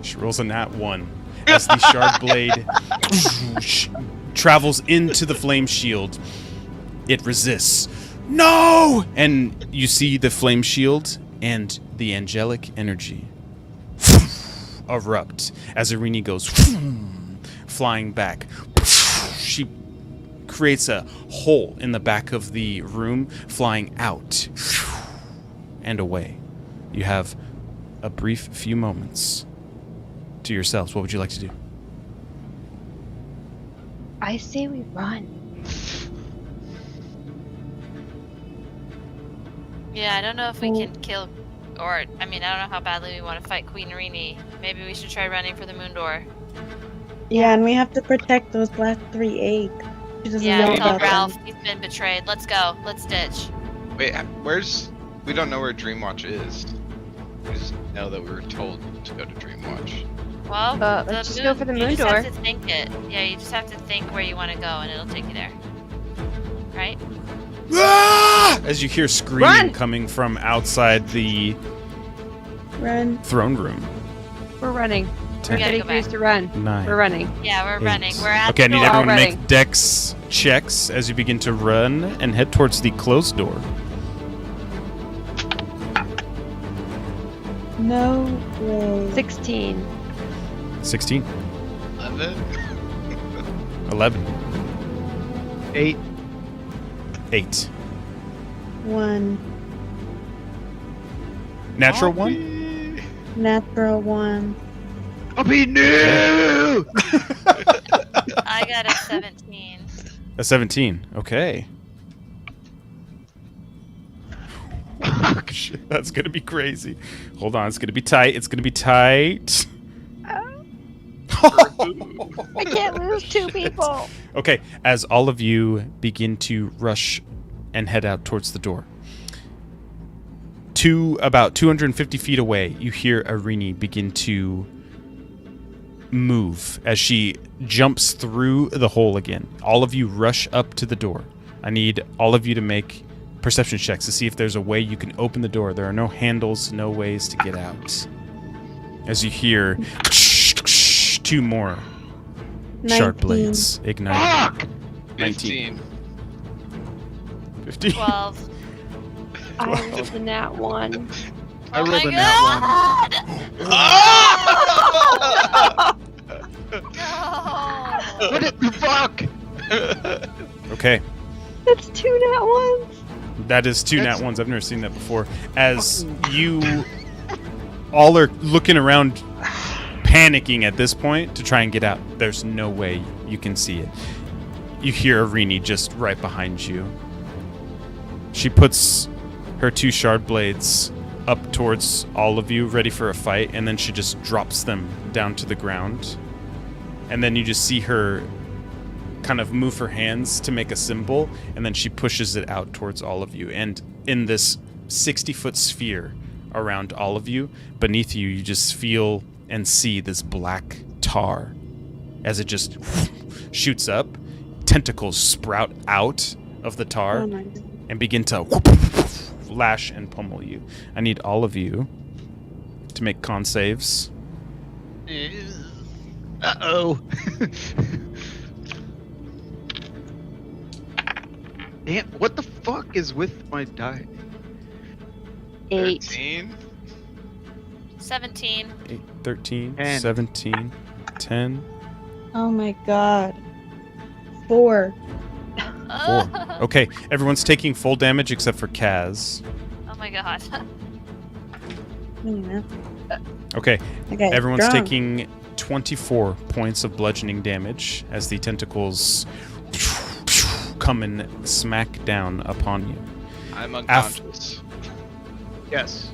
she rolls a nat 1. As the shard blade travels into the flame shield, it resists. No! And you see the flame shield and the angelic energy erupt as Arini goes flying back. She creates a hole in the back of the room, flying out and away. You have a brief few moments to yourselves. What would you like to do? I say we run. Yeah, I don't know if we can kill, or I mean, I don't know how badly we want to fight Queen Arini Maybe we should try running for the moon door. Yeah, and we have to protect those last 3 eggs. She doesn't Yeah, know tell about Ralph them. he's been betrayed. Let's go. Let's ditch. Wait, where's? We don't know where Dreamwatch is. We just know that we were told to go to Dreamwatch. Well, let's just go for the you moon just door. have to think it. Yeah, you just have to think where you want to go, and it'll take you there. Right? Ah! As you hear screaming Run! coming from outside the Run. throne room. We're running. We gotta Everybody go agrees back. to run. 9. We're running. Yeah, we're running. 8. We're at Okay, I the need door. everyone to already. make dex checks as you begin to run and head towards the closed door. No way. 16. 16. 11. 11. 8. 8. 1. Natural 1? Natural 1. Puppy, no! I got a 17. A 17. Okay. Shit, that's gonna be crazy. Hold on, it's gonna be tight. It's gonna be tight. I can't lose 2 people. Okay, as all of you begin to rush and head out towards the door, about 250 feet away, you hear Irini begin to move as she jumps through the hole again. All of you rush up to the door. I need all of you to make perception checks to see if there's a way you can open the door. There are no handles, no ways to get out. As you hear 2 more sharp 19. blades ignite. Fuck! 19. 15. 15. 12. I rolled a nat 1. I Oh rolled my a nat God! No! What the fuck? Okay, That's 2 nat 1s. that is 2 That's- nat ones. I've never seen that before. As you all are looking around, panicking at this point to try and get out. There's no way you can see it. You hear Irini just right behind you. She puts her 2 shard blades up towards all of you, ready for a fight, and then she just drops them down to the ground. And then you just see her kind of move her hands to make a symbol, and then she pushes it out towards all of you. And in this 60-foot sphere around all of you, beneath you, you just feel and see this black tar as it just shoots up. Tentacles sprout out of the tar Oh my God. and begin to lash and pummel you. I need all of you to make con saves. Uh-oh. Damn, what the fuck is with my die? 8. 13. 17. 8, 13, 10. 17, 10, Oh my God. 4. 4. Okay, everyone's taking full damage except for Kaz. Oh my God. Yeah. Okay, Okay. everyone's strong. taking 24 points of bludgeoning damage as the tentacles come and smack down upon you. I'm unconscious. Yes.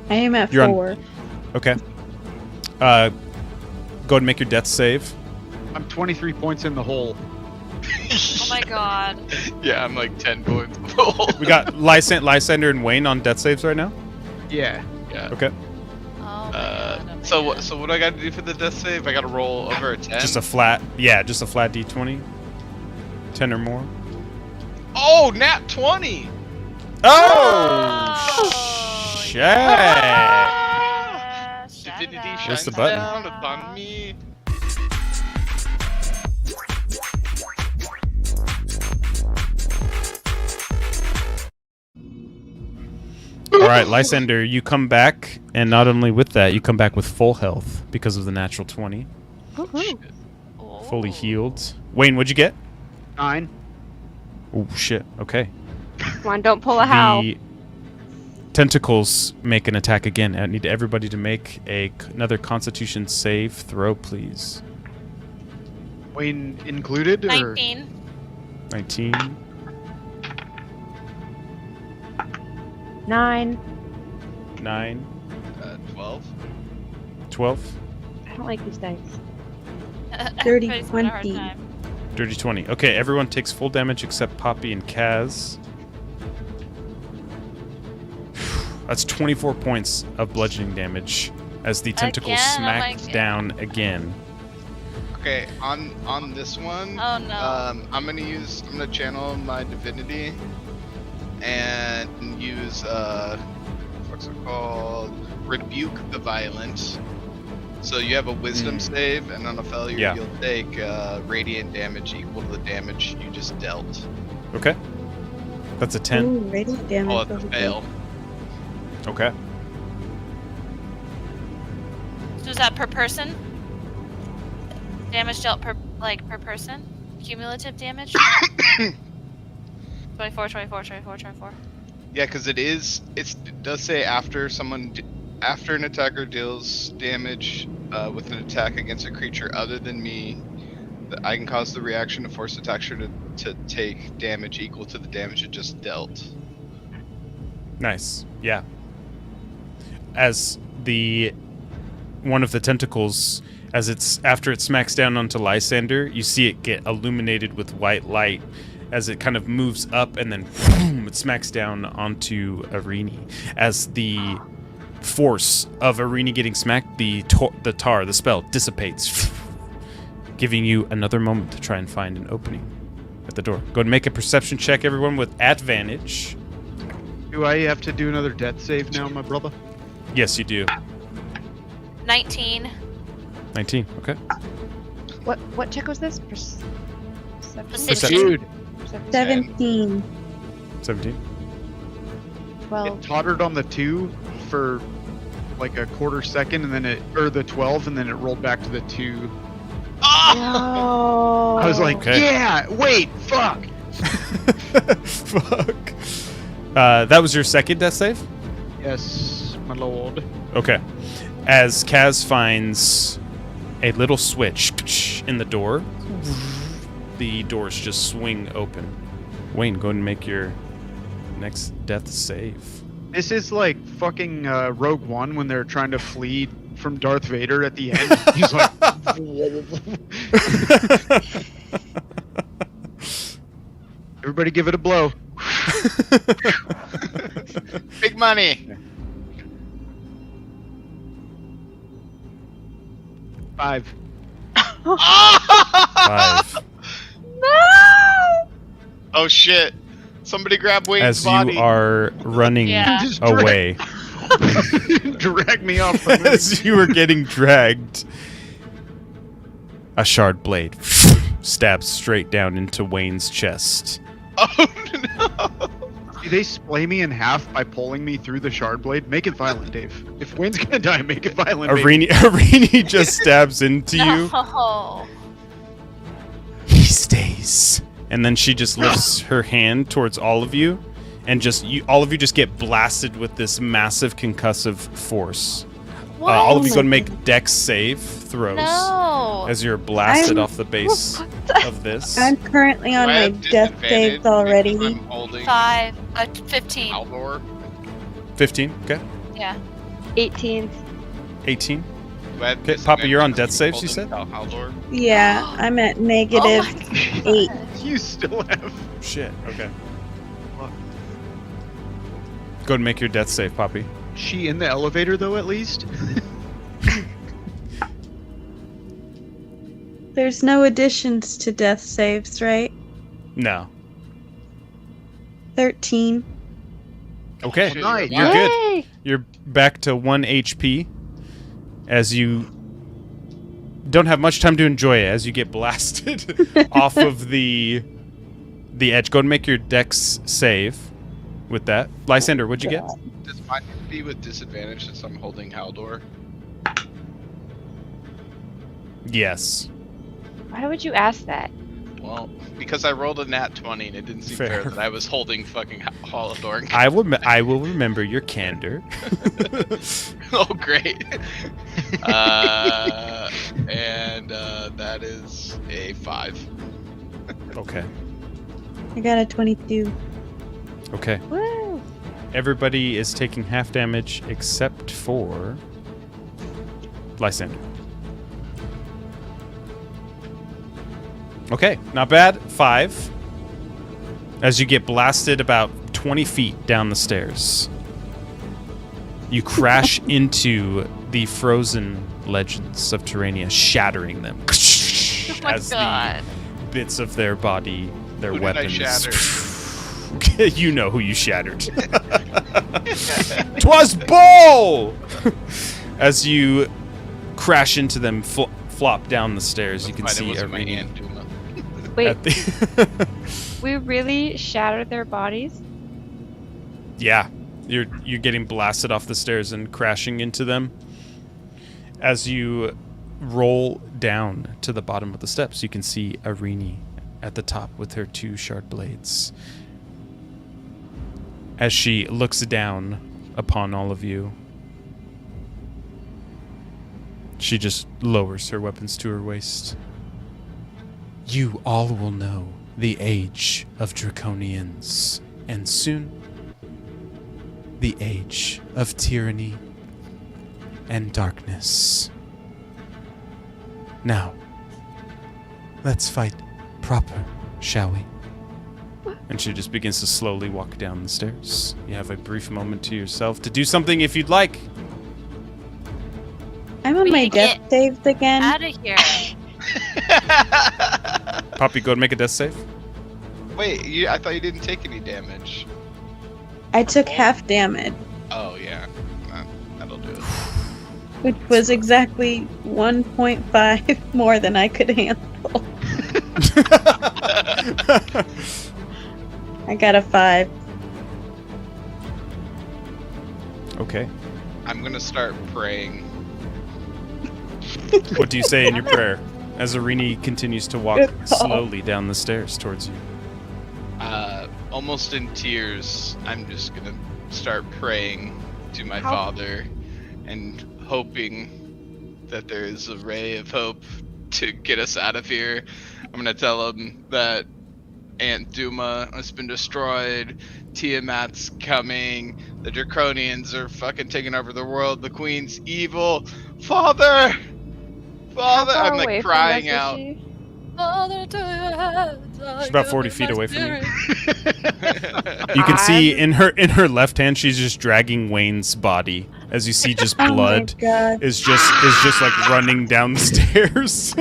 I am at You're on- 4. Okay. Go ahead and make your death save. I'm 23 points in the hole. Oh my God. Yeah, I'm like 10 points. We got Lysander and Wayne on death saves right now. Yeah. Yeah. Okay. Oh my God. Okay. So what do I got to do for the death save? I got to roll over a 10. Just a flat d20. 10 or more. Oh, nat 20. Oh, Shit. yeah. Shout Divinity it out. shines Where's the button? down upon me. All right, Lysander, you come back, and not only with that, you come back with full health because of the natural 20. Woohoo. Oh. Fully healed. Wayne, what'd you get? 9. Oh, shit. Okay. Come on, don't pull a howl. The tentacles make an attack again. I need everybody to make another Constitution save throw, please. Wayne included? Or? 19. 19, 9. 9, 12. 12. I don't like these dice. Dirty Everybody's having a hard 20. time. Dirty 20. Okay, everyone takes full damage except Poppy and Kaz. That's 24 points of bludgeoning damage as the tentacle Again? Oh my smacked God. down again. Okay, on this one, Oh no. I'm gonna channel my divinity and use what's it called? Rebuke the Violent. So you have a wisdom save, and on a failure Yeah. you'll take radiant damage equal to the damage you just dealt. Okay. That's a 10. Ooh, radiant damage. Oh, it's a over fail. Okay. So is that per person? Damage dealt per person? Cumulative damage? 24, 24, 24, 24. Yeah, because it does say after after an attacker deals damage with an attack against a creature other than me, I can cause the reaction to force the attacker to take damage equal to the damage it just dealt. Nice. Yeah. As one of the tentacles, after it smacks down onto Lysander, you see it get illuminated with white light as it kind of moves up, and then boom, it smacks down onto Arini. As the force of Arini getting smacked, the spell dissipates, giving you another moment to try and find an opening at the door. Go and make a perception check, everyone, with advantage. Do I have to do another death save now, my brother? Yes, you do. 19. 19. Okay. What check was this? Perception. Dude, Perception. 17. 17. 12. it tottered on the 2 for like a quarter second, and then the 12, and then it rolled back to the 2. No. I was like, Okay. yeah, wait, fuck. Fuck. That was your second death save? Yes, my lord. Okay. As Kaz finds a little switch in the door, the doors just swing open. Wayne, go ahead and make your next death save. This is like fucking Rogue One when they're trying to flee from Darth Vader at the end. He's like, everybody give it a blow. Big money. 5. 5. No. Oh shit! Somebody grab Wayne's As body. you are running Yeah. Just away. Drag me off the moon. As you were getting dragged, a shard blade stabs straight down into Wayne's chest. Oh no! Do they splay me in half by pulling me through the shard blade? Make it violent, Dave. If Wayne's gonna die, make it violent. baby. Arini just stabs into you. No. He stays. And then she just lifts her hand towards all of you, and all of you just get blasted with this massive concussive force. What? All of you Oh go and my make dex save throws No. as you're blasted I'm- off the base of this. I'm currently on Do I my have death disadvantage saves already. because I'm holding 15. Haldor. 15. Okay. Yeah. 18. 18. Do I have Okay, Papa, you're on death disadvantage saves, you because I'm holding Haldor? Yeah, I'm at negative Oh my 8. You still have. Shit. Okay. Go ahead and make your death save, Poppy. She in the elevator though, at least. There's no additions to death saves, right? No. 13. Okay. Oh, nice. You're good. Yay! You're back to 1 HP as you don't have much time to enjoy it as you get blasted off of the edge. Go and make your dex save with that. Lysander, what'd you get? Does mine be with disadvantage since I'm holding Haldor? Yes. Why would you ask that? Well, because I rolled a nat 20 and it didn't seem Fair. fair that I was holding fucking Haldor. I will remember your candor. Oh, great. And that is a 5. Okay. I got a 22. Okay. Woo! Everybody is taking half damage except for Lysander. Okay, not bad. 5. As you get blasted about 20 feet down the stairs, you crash into the frozen legends of Terrania, shattering them. Oh my as god. the bits of their body, their Who did I weapons. shatter? You know who you shattered. 'Twas Bull! As you crash into them, flop down the stairs, you can Fine, it see wasn't my Irene Aunt Duma. Wait, at the we really shattered their bodies? Yeah, you're getting blasted off the stairs and crashing into them. As you roll down to the bottom of the steps, you can see Irene at the top with her 2 shard blades. As she looks down upon all of you, she just lowers her weapons to her waist. You all will know the age of Draconians, and soon the age of tyranny and darkness. Now, let's fight proper, shall we? And she just begins to slowly walk down the stairs. You have a brief moment to yourself to do something if you'd like. I'm on We my need to death get saves again. Out of here. Poppy, go and make a death save. Wait, I thought you didn't take any damage. I took half damage, Oh yeah, that'll do it. which was exactly 1.5 more than I could handle. I got a 5. Okay. I'm gonna start praying. What do you say in your prayer as Irene continues to walk Good call. slowly down the stairs towards you? Almost in tears, I'm just gonna start praying to my How- father and hoping that there is a ray of hope to get us out of here. I'm gonna tell him that Aunt Duma has been destroyed, Tiamat's coming, the Draconians are fucking taking over the world, the Queen's evil. Father! Father! How far I'm away like from crying us is out. she? She's about 40 feet away from you. You can I'm- see in her left hand, she's just dragging Wayne's body. As you see, just blood Oh my god. is just like running down the stairs.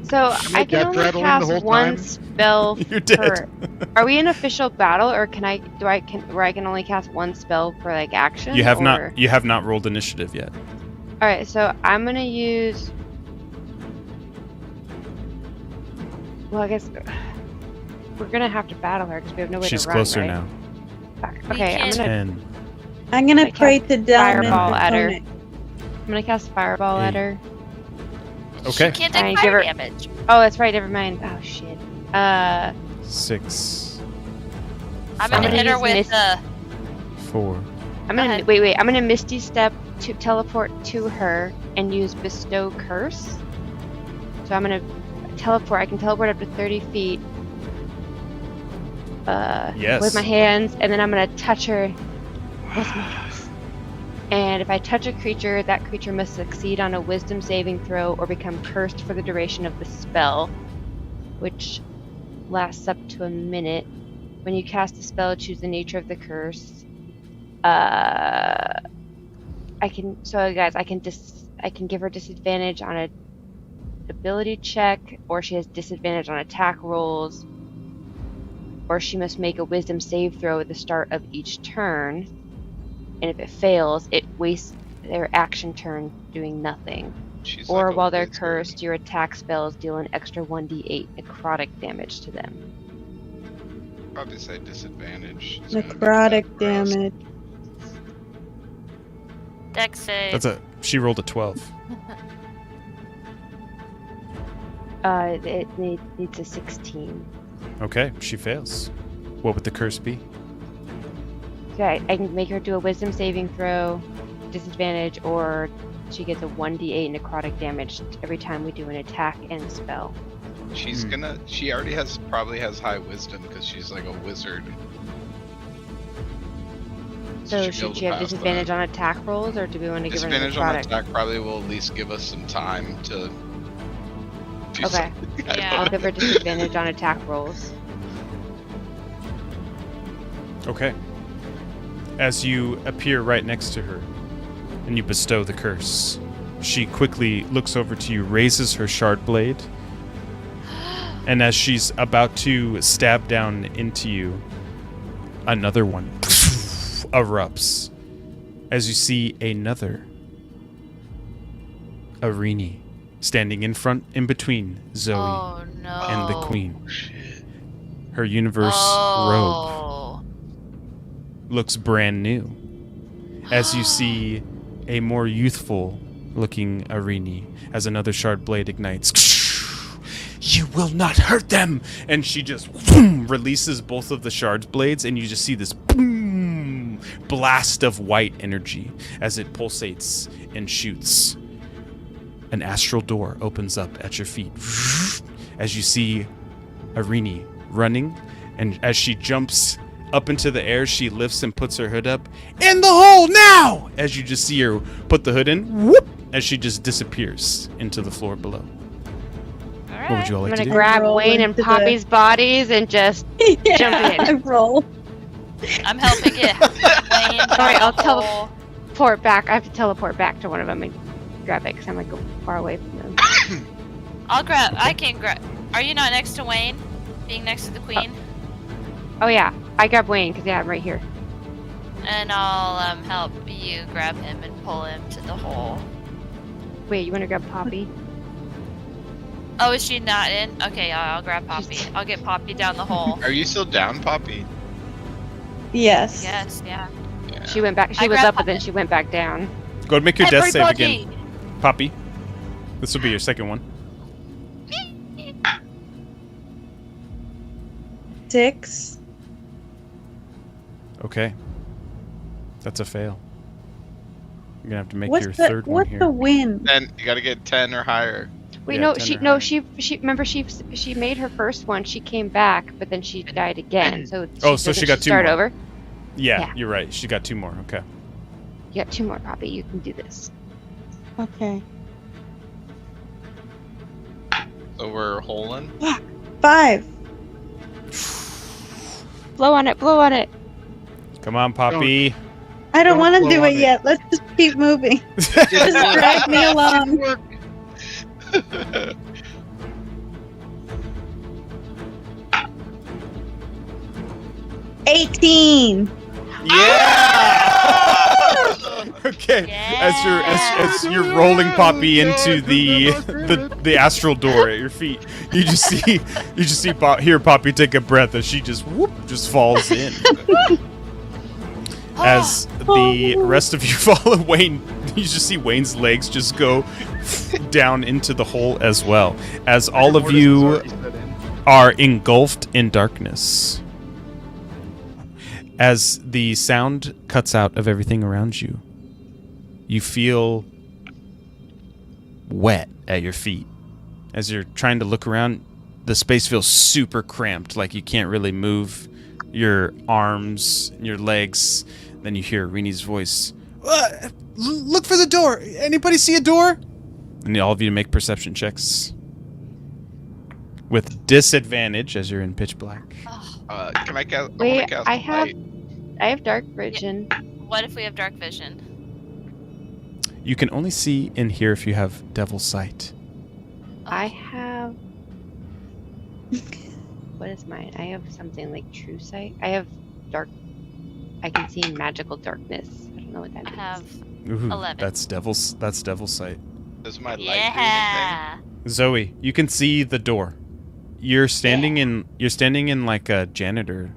So I can death only rattling the cast whole one time? spell You're dead. per. Are we in official battle, or can I only cast one spell per like action? You have or... not rolled initiative yet. All right, so I'm gonna use. Well, I guess we're gonna have to battle her because we have no way She's to run. closer right? now. Fuck. We Okay, I'm can't- gonna 10. I'm gonna I pray cast to down Fireball at her. opponent. I'm gonna cast Fireball at 8. her. Okay. She can't Alright, take give fire her- damage. Oh, that's right. Never mind. Oh shit. 6. I'm gonna gonna hit her use with Mist- the. 4. I'm Go gonna ahead. wait. I'm gonna Misty Step to teleport to her and use Bestow Curse. So I'm gonna teleport. I can teleport up to 30 feet. Yes. With my hands, and then I'm gonna touch her with my hands. And if I touch a creature, that creature must succeed on a Wisdom saving throw or become cursed for the duration of the spell, which lasts up to a minute. When you cast a spell, choose the nature of the curse. I can give her disadvantage on a ability check, or she has disadvantage on attack rolls, or she must make a wisdom save throw at the start of each turn. And if it fails, it wastes their action turn doing nothing. She's Or like a while they're wizard. cursed, your attack spells deal an extra 1d8 necrotic damage to them. Probably say disadvantage. is gonna be Necrotic bad for us. damage. Dex save. She rolled a 12. It needs a 16. Okay, she fails. What would the curse be? Okay, I can make her do a wisdom saving throw, disadvantage, or she gets a 1d8 necrotic damage every time we do an attack and a spell. She's gonna. She already probably has high wisdom because she's like a wizard. So be able should to she have pass disadvantage that. on attack rolls, or do we want to give her another Disadvantage on product? attack probably will at least give us some time to do Okay. something. I Yeah. don't I'll know. give her disadvantage on attack rolls. Okay. As you appear right next to her and you bestow the curse, she quickly looks over to you, raises her shard blade, and as she's about to stab down into you, another one erupts. As you see another Arini standing in between Zoe Oh no. and the queen. Shit. Her universe robe Oh. looks brand new. As you see a more youthful looking Arini as another shard blade ignites. You will not hurt them! And she just releases both of the shard blades, and you just see this boom blast of white energy as it pulsates and shoots. An astral door opens up at your feet as you see Arini running, and as she jumps up into the air, she lifts and puts her hood up. In the hole now! As you just see her put the hood in, whoop, as she just disappears into the floor below. Alright. What would you all I'm like to gonna do? grab Roll Wayne and into the- Poppy's bodies and just yeah, Jump in. I roll. I'm helping it. Wayne, Sorry, I'll tell- hole. teleport back. I have to teleport back to one of them and grab it because I'm like far away from them. I'll grab. I can grab. Are you not next to Wayne? Being next to the queen? Oh yeah, I grab Wayne because I'm right here. And I'll help you grab him and pull him to the hole. Wait, you want to grab Poppy? Oh, is she not in? Okay, I'll grab Poppy. I'll get Poppy down the hole. Are you still down, Poppy? Yes. Yes, yeah. Yeah. She went back. She I was grabbed up, but then she went back down. Go ahead and make your death save Everybody! again, Poppy. This will be your second one. 6. Okay. That's a fail. You're gonna have to make What's your the third one what's here. the win? Then you gotta get 10 or higher. Wait, Yeah, no, 10 she or no, higher. she remember she made her first one. She came back, but then she died again. So Oh, so she doesn't got two start more. over. Yeah, Yeah. you're right. She got 2 more. Okay. You got 2 more, Poppy. You can do this. Okay. So we're holing. 5. Blow on it. Blow on it. Come on, Poppy. I don't Don't want to blow do on it it. yet. Let's just keep moving. Just drag me along. $18. Yeah! Okay. As you're rolling Poppy into the astral door at your feet, you just see hear Poppy take a breath as she just falls in. As the rest of you follow Wayne, you just see Wayne's legs just go down into the hole as well. As all of you are engulfed in darkness. As the sound cuts out of everything around you, you feel wet at your feet. As you're trying to look around, the space feels super cramped, like you can't really move your arms, your legs. Then you hear Rini's voice. Look for the door. Anybody see a door? And all of you make perception checks. With disadvantage, as you're in pitch black. Can I cast? Wait, cast I have- light. I have dark vision. What if we have dark vision? You can only see in here if you have Devil's Sight. I have. What is mine? I have something like True Sight. I have dark. I can see in magical darkness. I don't know what that I means. have. Ooh, 11. That's Devil's Sight. Does my light Yeah. Zoe, you can see the door. You're standing in like a janitor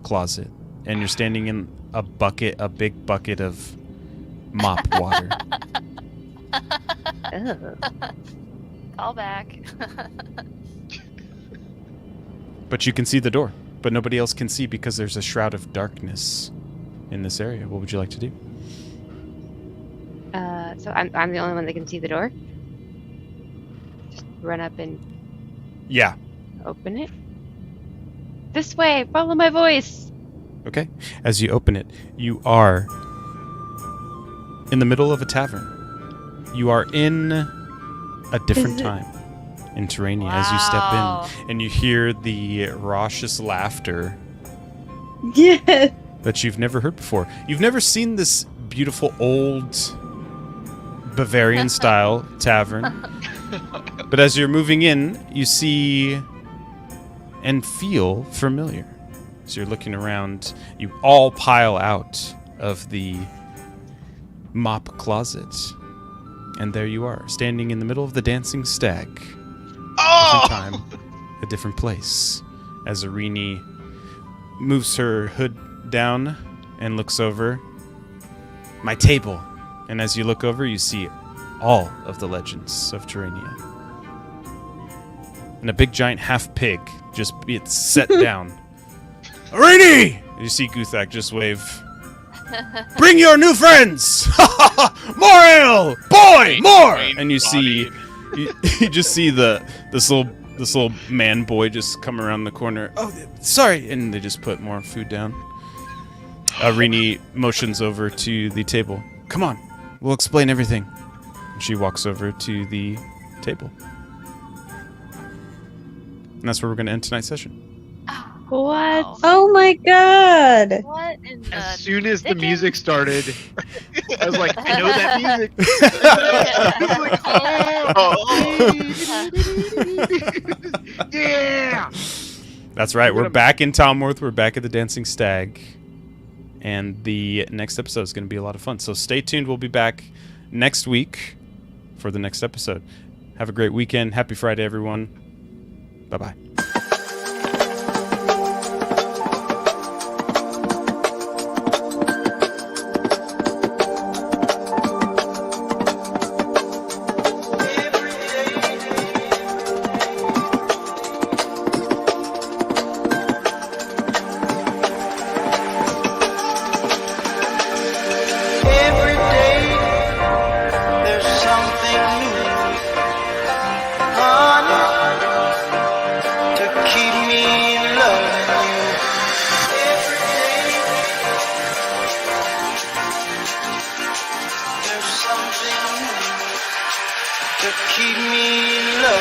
closet, and you're standing in a big bucket of mop water. Ugh. Call back. But you can see the door, but nobody else can see because there's a shroud of darkness in this area. What would you like to do? So I'm the only one that can see the door. Just run up and Yeah. open it. This way. Follow my voice. Okay. As you open it, you are in the middle of a tavern. You are in a different Is it- time in Terrania as you Wow. step in, and you hear the raucous laughter Yes. that you've never heard before. You've never seen this beautiful old Bavarian style tavern. But as you're moving in, you see and feel familiar. So you're looking around, you all pile out of the mop closet. And there you are, standing in the middle of the dancing stag. Different time, a different place. As Irini moves her hood down and looks over. My table. And as you look over, you see all of the legends of Terrania. And a big giant half pig just it's set down. Irini! You see Guthak just wave. Bring your new friends! More ale! Boy, more! And you see, you just see this little man boy just come around the corner. Oh, sorry, and they just put more food down. Irini motions over to the table. Come on, we'll explain everything. And she walks over to the table. And that's where we're going to end tonight's session. What? Oh my god. What in the As soon as the dickens? music started, I was like, I know that music. Yeah. That's right. We're We're gonna- back in Talmorth. We're back at the Dancing Stag. And the next episode is going to be a lot of fun. So stay tuned. We'll be back next week for the next episode. Have a great weekend. Happy Friday, everyone. Bye-bye. Every day there's something new, honey, to keep me loving you. Every day there's something new to keep me loving you.